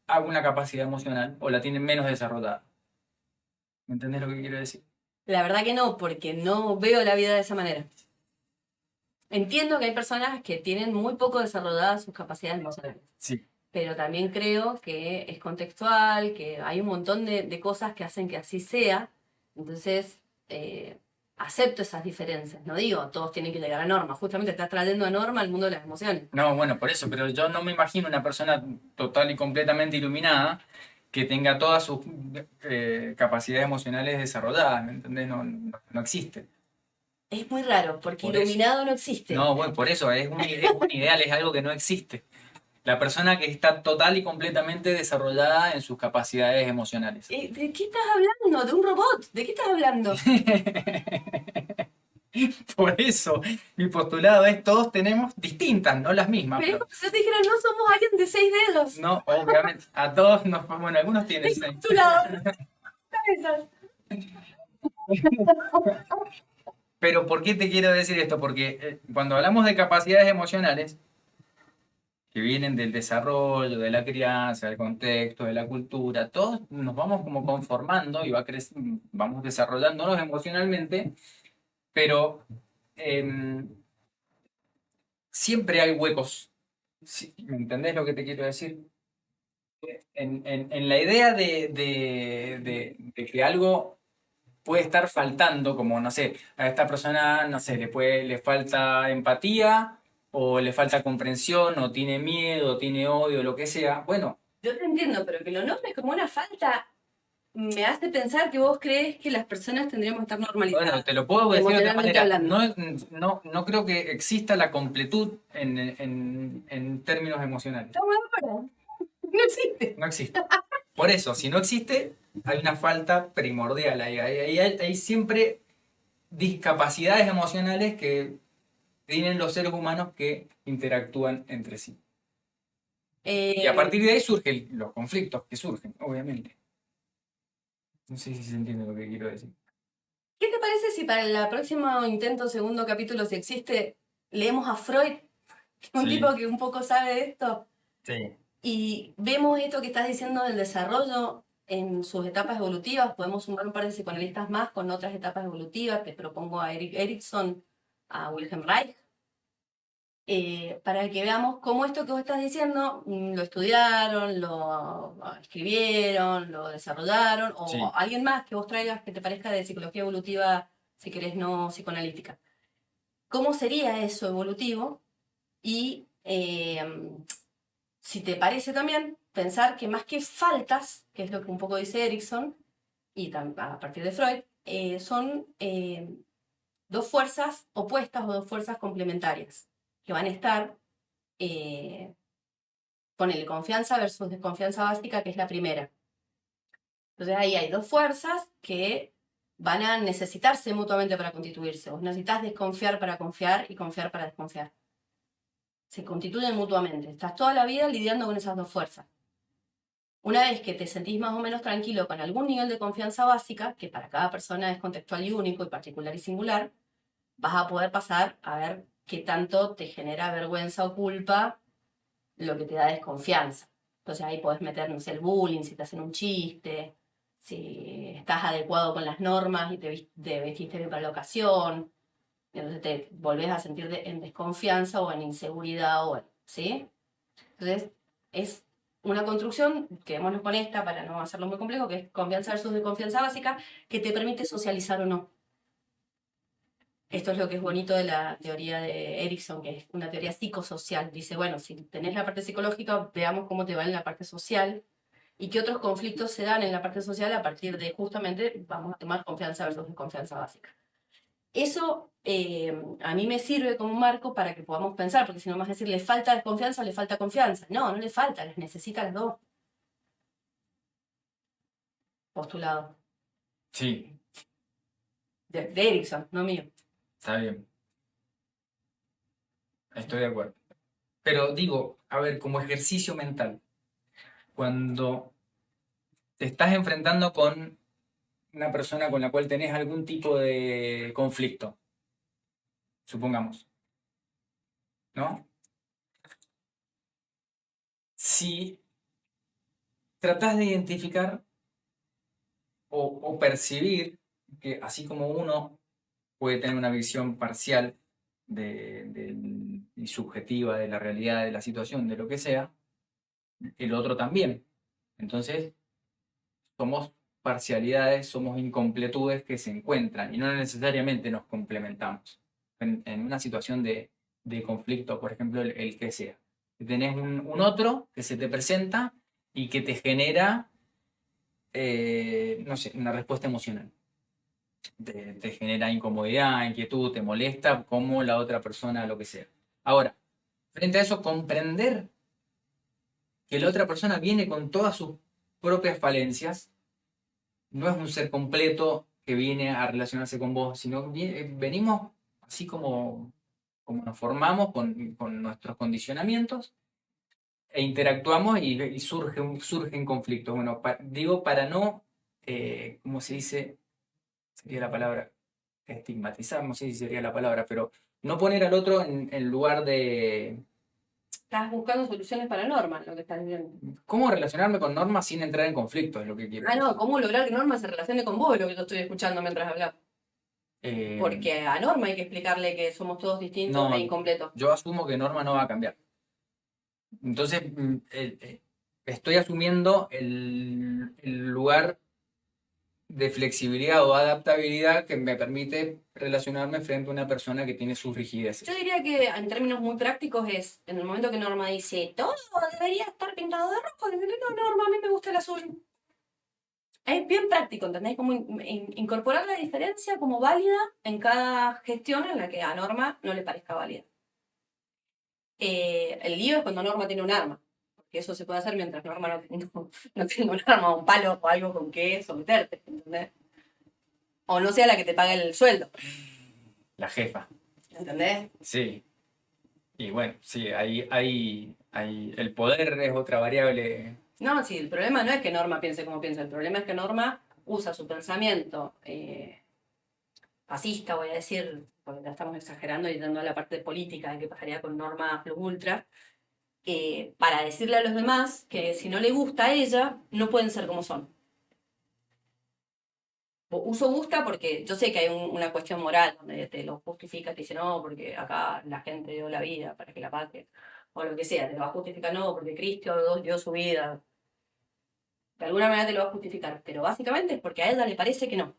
alguna capacidad emocional o la tienen menos desarrollada. ¿Me entendés lo que quiero decir? La verdad que no, porque no veo la vida de esa manera. Entiendo que hay personas que tienen muy poco desarrolladas sus capacidades emocionales, Sí. pero también creo que es contextual, que hay un montón de cosas que hacen que así sea. Entonces, acepto esas diferencias. No digo, todos tienen que llegar a Norma. Justamente estás trayendo a Norma al mundo de las emociones. No, bueno, por eso, pero yo no me imagino una persona total y completamente iluminada que tenga todas sus capacidades emocionales desarrolladas, ¿me entendés? No existe. Es muy raro, porque Por eso. iluminado no existe. No, bueno, por eso, es un ideal, es algo que no existe. La persona que está total y completamente desarrollada en sus capacidades emocionales. ¿De qué estás hablando? ¿De un robot? ¿De qué estás hablando? Por eso, mi postulado es todos tenemos distintas, no las mismas. Pero es como si yo te dijera, no somos alguien de 6 dedos. No, obviamente, a todos nos... Bueno, algunos tienen Es 6. postulado. Cabezas. Pero ¿por qué te quiero decir esto? Porque cuando hablamos de capacidades emocionales, que vienen del desarrollo, de la crianza, del contexto, de la cultura, todos nos vamos como conformando y vamos desarrollándonos emocionalmente, pero em, siempre hay huecos. Sí, ¿me entendés lo que te quiero decir? En la idea de que algo puede estar faltando, como, no sé, a esta persona, no sé, le falta empatía, o le falta comprensión, o tiene miedo, o tiene odio, lo que sea. Bueno, Yo te entiendo, pero que lo nombres como una falta me hace pensar que vos crees que las personas tendríamos que estar Bueno, normalizadas, te lo puedo decir de otra emocionalmente manera. hablando. No creo que exista la completud en términos emocionales. Estamos de acuerdo. No existe. No existe. Por eso, si no existe, hay una falta primordial. Hay siempre discapacidades emocionales que tienen los seres humanos que interactúan entre sí. Y a partir de ahí surgen los conflictos que surgen, obviamente. No sé si se entiende lo que quiero decir. ¿Qué te parece si para el próximo intento, segundo capítulo, si existe, leemos a Freud, que es un Sí, tipo que un poco sabe de esto, sí, y vemos esto que estás diciendo del desarrollo en sus etapas evolutivas? Podemos sumar un par de psicoanalistas más con otras etapas evolutivas. Te propongo a Erik Erikson, a Wilhelm Reich, para que veamos cómo esto que vos estás diciendo lo estudiaron, lo escribieron, lo desarrollaron, o sí. alguien más que vos traigas que te parezca de psicología evolutiva, si querés, no psicoanalítica. ¿Cómo sería eso evolutivo? Y si te parece también, pensar que más que faltas, que es lo que un poco dice Erikson, y a partir de Freud, son dos fuerzas opuestas o dos fuerzas complementarias, que van a estar, ponele confianza versus desconfianza básica, que es la primera. Entonces ahí hay dos fuerzas que van a necesitarse mutuamente para constituirse. Vos necesitas desconfiar para confiar y confiar para desconfiar. Se constituyen mutuamente. Estás toda la vida lidiando con esas dos fuerzas. Una vez que te sentís más o menos tranquilo con algún nivel de confianza básica, que para cada persona es contextual y único y particular y singular, vas a poder pasar a ver qué tanto te genera vergüenza o culpa lo que te da desconfianza. Entonces ahí podés meter, no sé, el bullying, si te hacen un chiste, si estás adecuado con las normas y te vestiste bien para la ocasión, entonces te volvés a sentir en desconfianza o en inseguridad, ¿sí? Entonces es una construcción, quedémonos con esta para no hacerlo muy complejo, que es confianza versus desconfianza básica, que te permite socializar o no. Esto es lo que es bonito de la teoría de Erikson, que es una teoría psicosocial. Dice, bueno, si tenés la parte psicológica, veamos cómo te va en la parte social y qué otros conflictos se dan en la parte social a partir de justamente, vamos a tomar confianza versus desconfianza básica. Eso a mí me sirve como marco para que podamos pensar, porque si no vas a decir, ¿le falta desconfianza o le falta confianza? No, no le falta, las necesita las dos. Postulado. Sí, De Erikson, no mío. está bien. Estoy de acuerdo. Pero digo, a ver, como ejercicio mental, cuando te estás enfrentando con una persona con la cual tenés algún tipo de conflicto, supongamos, ¿no? Si tratás de identificar o percibir que así como uno puede tener una visión parcial y subjetiva de la realidad, de la situación, de lo que sea, el otro también. Entonces, somos parcialidades, somos incompletudes que se encuentran y no necesariamente nos complementamos. En una situación de conflicto, por ejemplo, el que sea. Tenés un otro que se te presenta y que te genera, no sé, una respuesta emocional. Te genera incomodidad, inquietud, te molesta, como la otra persona, lo que sea. Ahora, frente a eso, comprender que la otra persona viene con todas sus propias falencias, no es un ser completo que viene a relacionarse con vos, sino venimos así como nos formamos con nuestros condicionamientos e interactuamos y surgen conflictos. Bueno, digo para no, ¿cómo se dice? Sería la palabra estigmatizar, no sé si sería la palabra, pero no poner al otro en lugar de Estás buscando soluciones para Norma, lo que estás diciendo. cómo relacionarme con normas sin entrar en conflicto, es lo que quiero Ah, no, decir. cómo lograr que Norma se relacione con vos, es lo que yo estoy escuchando mientras hablas. Eh, Porque a Norma hay que explicarle que somos todos distintos e no, incompletos. yo asumo que norma no va a cambiar. Entonces, estoy asumiendo el lugar de flexibilidad o adaptabilidad que me permite relacionarme frente a una persona que tiene sus Yo rigideces. diría que en términos muy prácticos es, en el momento que Norma dice, todo debería estar pintado de rojo, decirle, no, Norma, a mí me gusta el azul. Es bien práctico, ¿entendés? Como incorporar la diferencia como válida en cada gestión en la que a Norma no le parezca válida. El lío es cuando Norma tiene un arma, porque eso se puede hacer mientras Norma no tenga un arma, un palo o algo con que someterte, ¿entendés? O no sea la que te pague el sueldo, La jefa. ¿entendés? Sí. Y bueno, sí, el poder es otra variable. No, sí, el problema no es que Norma piense como piensa, el problema es que Norma usa su pensamiento fascista, voy a decir, porque la estamos exagerando y dando a la parte política de qué pasaría con Norma Plus Ultra, para decirle a los demás que si no le gusta a ella, no pueden ser como son. Uso gusta porque yo sé que hay una cuestión moral donde te lo justifica, te dice no, porque acá la gente dio la vida para que la paguen, o lo que sea, te lo va a justificar no, porque Cristo dio su vida. De alguna manera te lo va a justificar, pero básicamente es porque a ella le parece que no.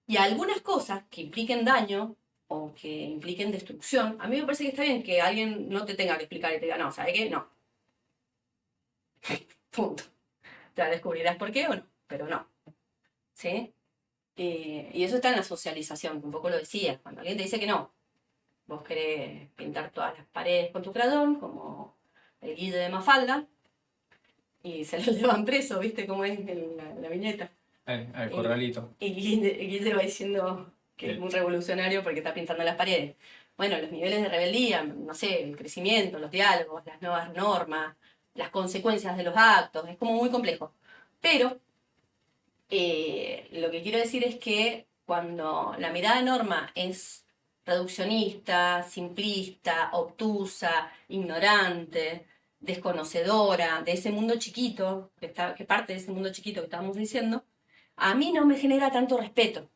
Y algunas cosas que impliquen daño o que impliquen destrucción, a mí me parece que está bien que alguien no te tenga que explicar y te diga, no, ¿sabes qué? No. Punto. Ya descubrirás por qué o no, pero no. ¿Sí? Y eso está en la socialización, que un poco lo decías. Cuando alguien te dice que no, vos querés pintar todas las paredes con tu cradón, como el Guille de Mafalda, y se lo llevan preso, ¿viste cómo es la viñeta? Al corralito. Y Guille va diciendo que es muy revolucionario porque está pintando las paredes. Bueno, los niveles de rebeldía, no sé, el crecimiento, los diálogos, las nuevas normas, las consecuencias de los actos, es como muy complejo. Pero lo que quiero decir es que cuando la mirada de Norma es reduccionista, simplista, obtusa, ignorante, desconocedora de ese mundo chiquito, que parte de ese mundo chiquito que estábamos diciendo, a mí no me genera tanto respeto.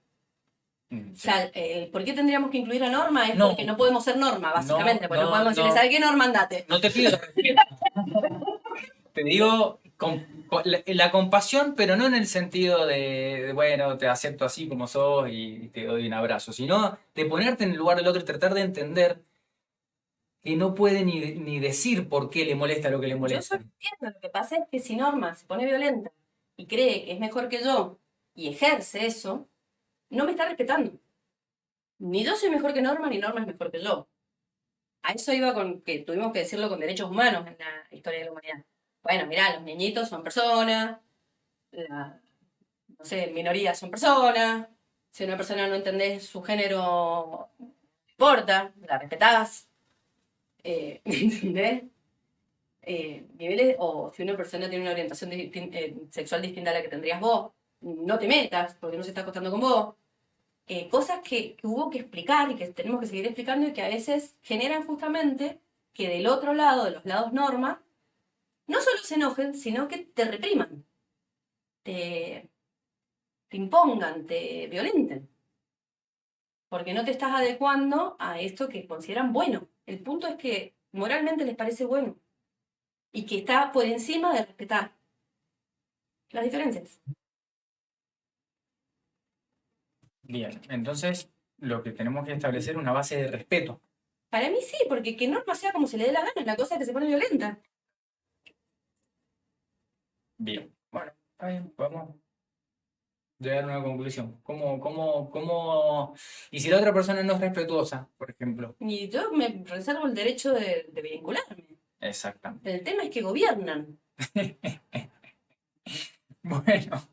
O Sí. sea, ¿por qué tendríamos que incluir a Norma? Es No, porque no podemos ser Norma, básicamente, porque no no, podemos decirle, no, ¿sabe qué, Norma? Andate. no te pido respeto. Te digo la compasión, pero no en el sentido bueno, te acepto así como sos y te doy un abrazo, sino de ponerte en el lugar del otro y tratar de entender que no puede ni decir por qué le molesta lo que le Yo eso molesta. lo entiendo, lo que pasa es que si Norma se pone violenta y cree que es mejor que yo y ejerce eso, no me está respetando. Ni yo soy mejor que Norma, ni Norma es mejor que yo. A eso iba con que tuvimos que decirlo con derechos humanos en la historia de la humanidad. Bueno, mirá, los niñitos son personas, no sé, minorías son personas, si una persona no entendés su género, no importa, la respetás, ¿entendés? Niveles, o si una persona tiene una orientación sexual distinta a la que tendrías vos, no te metas porque no se está acostando con vos. Cosas que hubo que explicar y que tenemos que seguir explicando y que a veces generan justamente que del otro lado, de los lados norma, no solo se enojen, sino que te repriman, te, te impongan, te violenten, porque no te estás adecuando a esto que consideran bueno. El punto es que moralmente les parece bueno y que está por encima de respetar las diferencias. Bien, entonces lo que tenemos que establecer es una base de respeto. Para mí sí, porque que Norma sea como se le dé la gana, es la cosa que se pone violenta. Bien, bueno, está bien, vamos llegar a una conclusión. Y si la otra persona no es respetuosa, por ejemplo? Y yo me reservo el derecho de vincularme. Exactamente. El tema es que gobiernan. Bueno,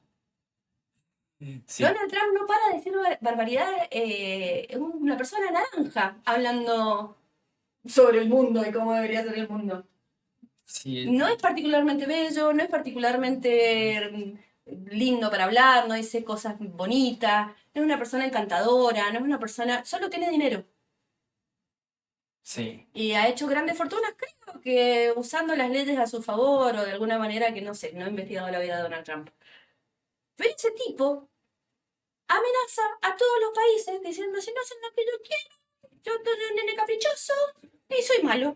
sí. Donald Trump no para de decir barbaridades. Es una persona naranja hablando sobre el mundo y cómo debería ser el mundo. Sí, No es particularmente bello, no es particularmente lindo para hablar, no dice cosas bonitas, no es una persona encantadora, no es una persona, solo tiene dinero. sí. Y ha hecho grandes fortunas, creo que usando las leyes a su favor o de alguna manera que no sé, no he investigado la vida de Donald Trump. Pero ese tipo amenaza a todos los países diciendo si no hacen lo que yo quiero, yo soy un nene caprichoso y soy malo.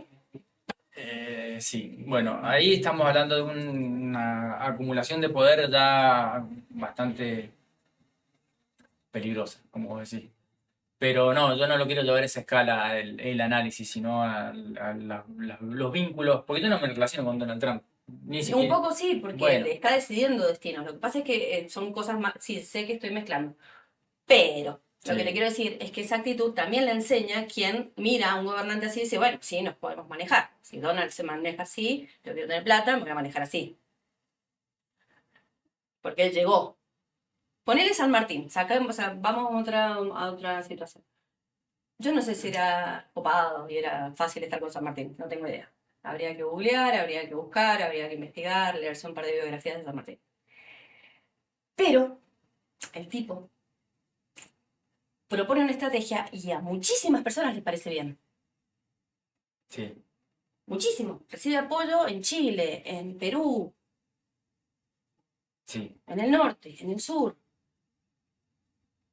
Sí, bueno, ahí estamos hablando de una acumulación de poder ya bastante peligrosa, como vos decís. Pero no, yo no lo quiero llevar a esa escala el análisis, sino los vínculos, porque yo no me relaciono con Donald Trump. Ni Un siquiera. poco sí, porque Bueno, está decidiendo destinos. Lo que pasa es que son cosas más. Sí, sé que estoy mezclando. Pero lo que le sí, quiero decir es que esa actitud también le enseña quien mira a un gobernante así y dice, bueno, sí, nos podemos manejar. Si Donald se maneja así, yo quiero tener plata, me voy a manejar así. Porque él llegó. Ponele San Martín, o sea, vamos a otra situación. Yo no sé si era copado y era fácil estar con San Martín, no tengo idea. Habría que googlear, habría que buscar, habría que investigar, leerse un par de biografías de San Martín. Pero el tipo propone una estrategia y a muchísimas personas les parece bien. sí, Muchísimo. Recibe apoyo en Chile, en Perú, sí. en el norte, en el sur.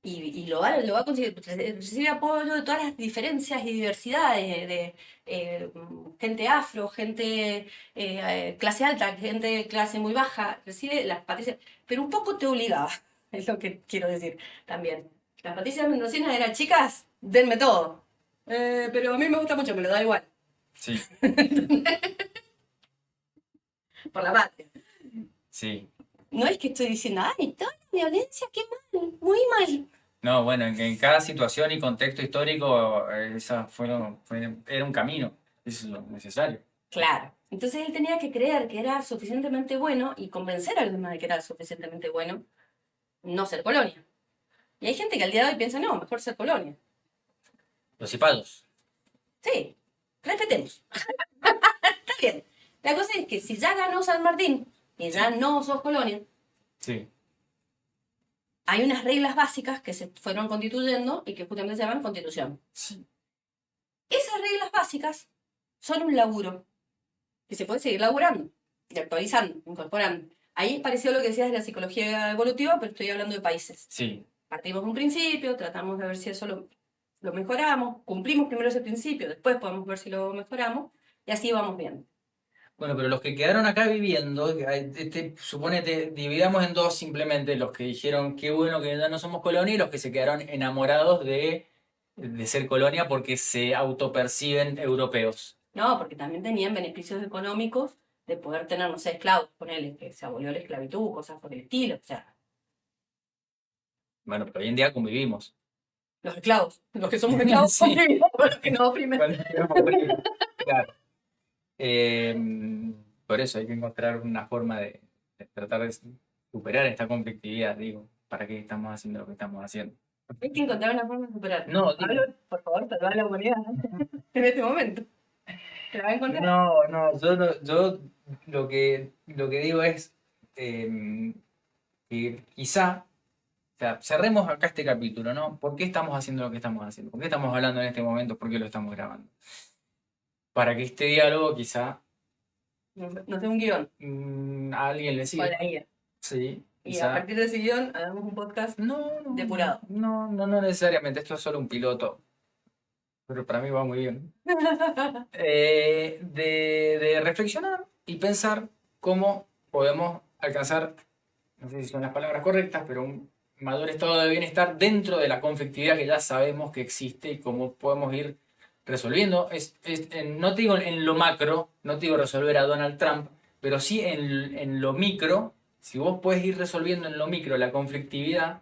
Y lo va a conseguir. Recibe apoyo de todas las diferencias y diversidades, gente afro, gente clase alta, gente clase muy baja. Recibe las patricias. Pero un poco te obligaba, es lo que quiero decir también. Las patricias mendocinas eran chicas, denme todo. Pero a mí me gusta mucho, me lo da igual. Sí, Por la patria. sí. No es que estoy diciendo, ay, toda la violencia, qué mal, muy mal. No, bueno, en cada situación y contexto histórico, era un camino, eso es lo necesario. Claro. Entonces él tenía que creer que era suficientemente bueno y convencer a los demás de que era suficientemente bueno no ser colonia. Y hay gente que al día de hoy piensa, no, mejor ser colonia. Los cipados. Sí, respetemos. Está bien. La cosa es que si ya ganó San Martín y ya Sí, no sos colonia, sí, hay unas reglas básicas que se fueron constituyendo y que justamente se llaman constitución. sí, Esas reglas básicas son un laburo que se puede seguir laburando y actualizando, incorporando. Ahí pareció lo que decías de la psicología evolutiva, pero estoy hablando de países. sí. Partimos de un principio, tratamos de ver si eso lo mejoramos, cumplimos primero ese principio, después podemos ver si lo mejoramos, y así vamos viendo. Bueno, pero los que quedaron acá viviendo, suponete, dividamos en dos simplemente, los que dijeron qué bueno que ya no somos colonia y los que se quedaron enamorados de ser colonia porque se autoperciben europeos. No, porque también tenían beneficios económicos de poder tener, no sé, esclavos, ponele, que se abolió la esclavitud, cosas por el estilo, o sea, Bueno, pero hoy en día convivimos. los esclavos, los que somos esclavos, Sí, con los que nos oprimen. con los que nos oprimen. Claro. Eh, por eso hay que encontrar una forma de tratar de superar esta conflictividad, digo, ¿para qué estamos haciendo lo que estamos haciendo? Hay que encontrar una forma de superar. No, Pablo, digo, por favor, salva a la humanidad en este momento. Se la va a encontrar. no, no, yo lo que digo es eh, que quizá, o sea, cerremos acá este capítulo, ¿no? ¿Por qué estamos haciendo lo que estamos haciendo? ¿Por qué estamos hablando en este momento? ¿Por qué lo estamos grabando? Para que este diálogo quizá No sé, un guión a alguien le con sirva, la guía. sí, Y a quizá. partir de ese guión hagamos un podcast No, no, depurado. no, no, no necesariamente, esto es solo un piloto, pero para mí va muy bien. De reflexionar y pensar cómo podemos alcanzar, no sé si son las palabras correctas, pero un mayor estado de bienestar dentro de la conflictividad que ya sabemos que existe y cómo podemos ir resolviendo. No te digo en lo macro, no te digo resolver a Donald Trump, pero sí en lo micro. Si vos puedes ir resolviendo en lo micro la conflictividad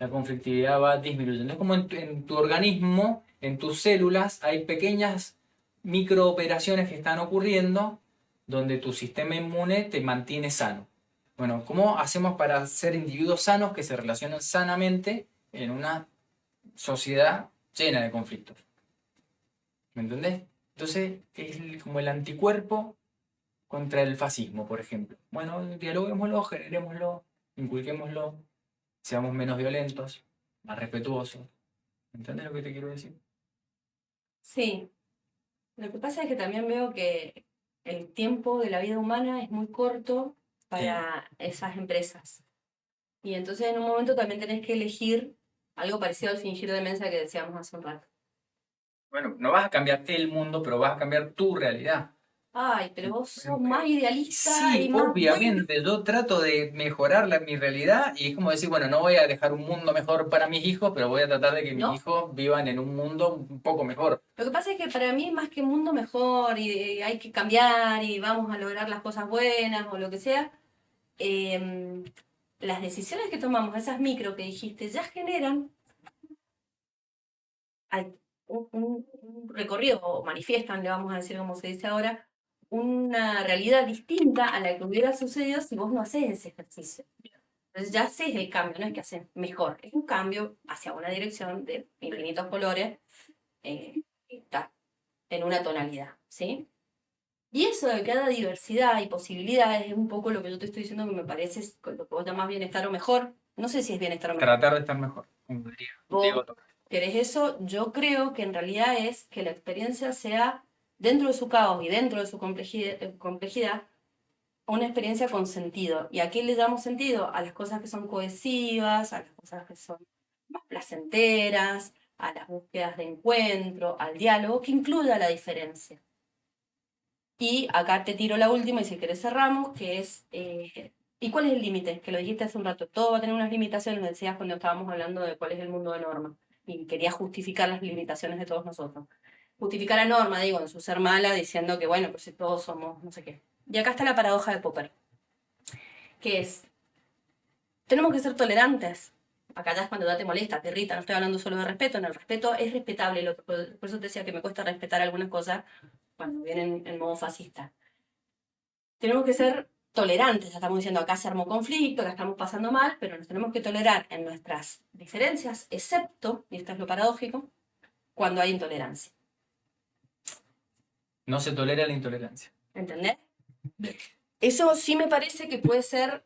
va disminuyendo. Es como en tu organismo, en tus células, hay pequeñas microoperaciones que están ocurriendo donde tu sistema inmune te mantiene sano. Bueno, ¿cómo hacemos para ser individuos sanos que se relacionan sanamente en una sociedad llena de conflictos? ¿Me entendés? Entonces, es como el anticuerpo contra el fascismo, por ejemplo. Bueno, dialoguémoslo, generémoslo, inculquémoslo, seamos menos violentos, más respetuosos. ¿Entendés lo que te quiero decir? Sí, lo que pasa es que también veo que el tiempo de la vida humana es muy corto Sí. para esas empresas. Y entonces en un momento también tenés que elegir algo parecido al fingir demencia que decíamos hace un rato. Bueno, no vas a cambiar el mundo, pero vas a cambiar tu realidad. Ay, pero vos sos más idealista y Sí, más bueno. obviamente, yo trato de mejorar mi realidad y es como decir, bueno, no voy a dejar un mundo mejor para mis hijos, pero voy a tratar de que mis ¿No? hijos vivan en un mundo un poco mejor. Lo que pasa es que para mí, más que mundo mejor y hay que cambiar y vamos a lograr las cosas buenas o lo que sea, em, las decisiones que tomamos, esas micro que dijiste, ya generan un recorrido, o manifiestan, le vamos a decir como se dice ahora, una realidad distinta a la que hubiera sucedido si vos no haces ese ejercicio. Entonces ya haces el cambio, no es que haces mejor, es un cambio hacia una dirección de infinitos colores, y está en una tonalidad, ¿sí? Y eso de que haya diversidad y posibilidades es un poco lo que yo te estoy diciendo que me parece lo que vos llamás bienestar o mejor. No sé si es bienestar o mejor. Tratar de estar mejor, como diría Vos Diego Torres. querés eso, yo creo que en realidad es que la experiencia sea, dentro de su caos y dentro de su complejidad, una experiencia con sentido. ¿Y a qué le damos sentido? A las cosas que son cohesivas, a las cosas que son más placenteras, a las búsquedas de encuentro, al diálogo, que incluya la diferencia. Y acá te tiro la última y si querés cerramos, que es, ¿y cuál es el límite? Que lo dijiste hace un rato, todo va a tener unas limitaciones, lo decías cuando estábamos hablando de cuál es el mundo de Norma, y quería justificar las limitaciones de todos nosotros. Justificar a Norma, digo, en su ser mala, diciendo que bueno, pues si todos somos no sé qué. Y acá está la paradoja de Popper, que es, tenemos que ser tolerantes. Acá ya es cuando ya te molesta, te irrita, no estoy hablando solo de respeto, en el respeto es respetable, por eso te decía que me cuesta respetar algunas cosas cuando vienen en modo fascista. Tenemos que ser tolerantes, ya estamos diciendo acá se armó conflicto, la estamos pasando mal, pero nos tenemos que tolerar en nuestras diferencias, excepto, y esto es lo paradójico, cuando hay intolerancia. No se tolera la intolerancia. ¿Entendés? Eso sí me parece que puede ser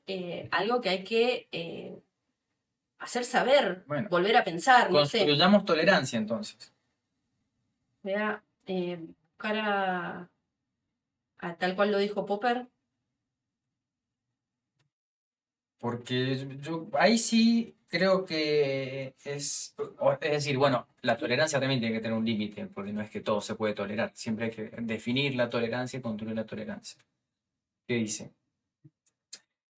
algo que hay que hacer saber, Bueno, volver a pensar, no sé. construyamos tolerancia entonces. Voy a buscar a tal cual lo dijo Popper. Porque yo ahí sí creo que es decir, bueno, la tolerancia también tiene que tener un límite, porque no es que todo se puede tolerar, siempre hay que definir la tolerancia y construir la tolerancia. ¿Qué dice?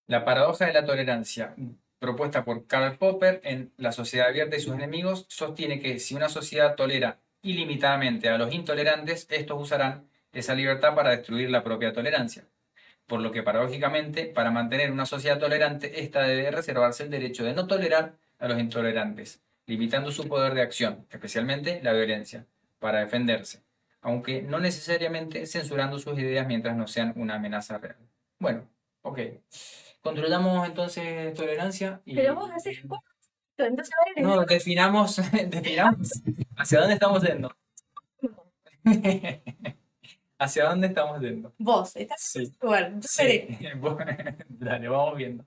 La paradoja de la tolerancia, propuesta por Karl Popper en La sociedad abierta y sus enemigos, sostiene que si una sociedad tolera ilimitadamente a los intolerantes, estos usarán esa libertad para destruir la propia tolerancia. Por lo que, paradójicamente, para mantener una sociedad tolerante, ésta debe reservarse el derecho de no tolerar a los intolerantes, limitando su poder de acción, especialmente la violencia, para defenderse, aunque no necesariamente censurando sus ideas mientras no sean una amenaza real. Bueno, ok. Controlamos entonces tolerancia y... Pero vos haces cuánto, entonces ahora les No, digo, definamos hacia dónde estamos yendo. ¿Hacia dónde estamos yendo? vos, estás en Sí, ese lugar, yo sí. veré. Bueno, dale, vamos viendo.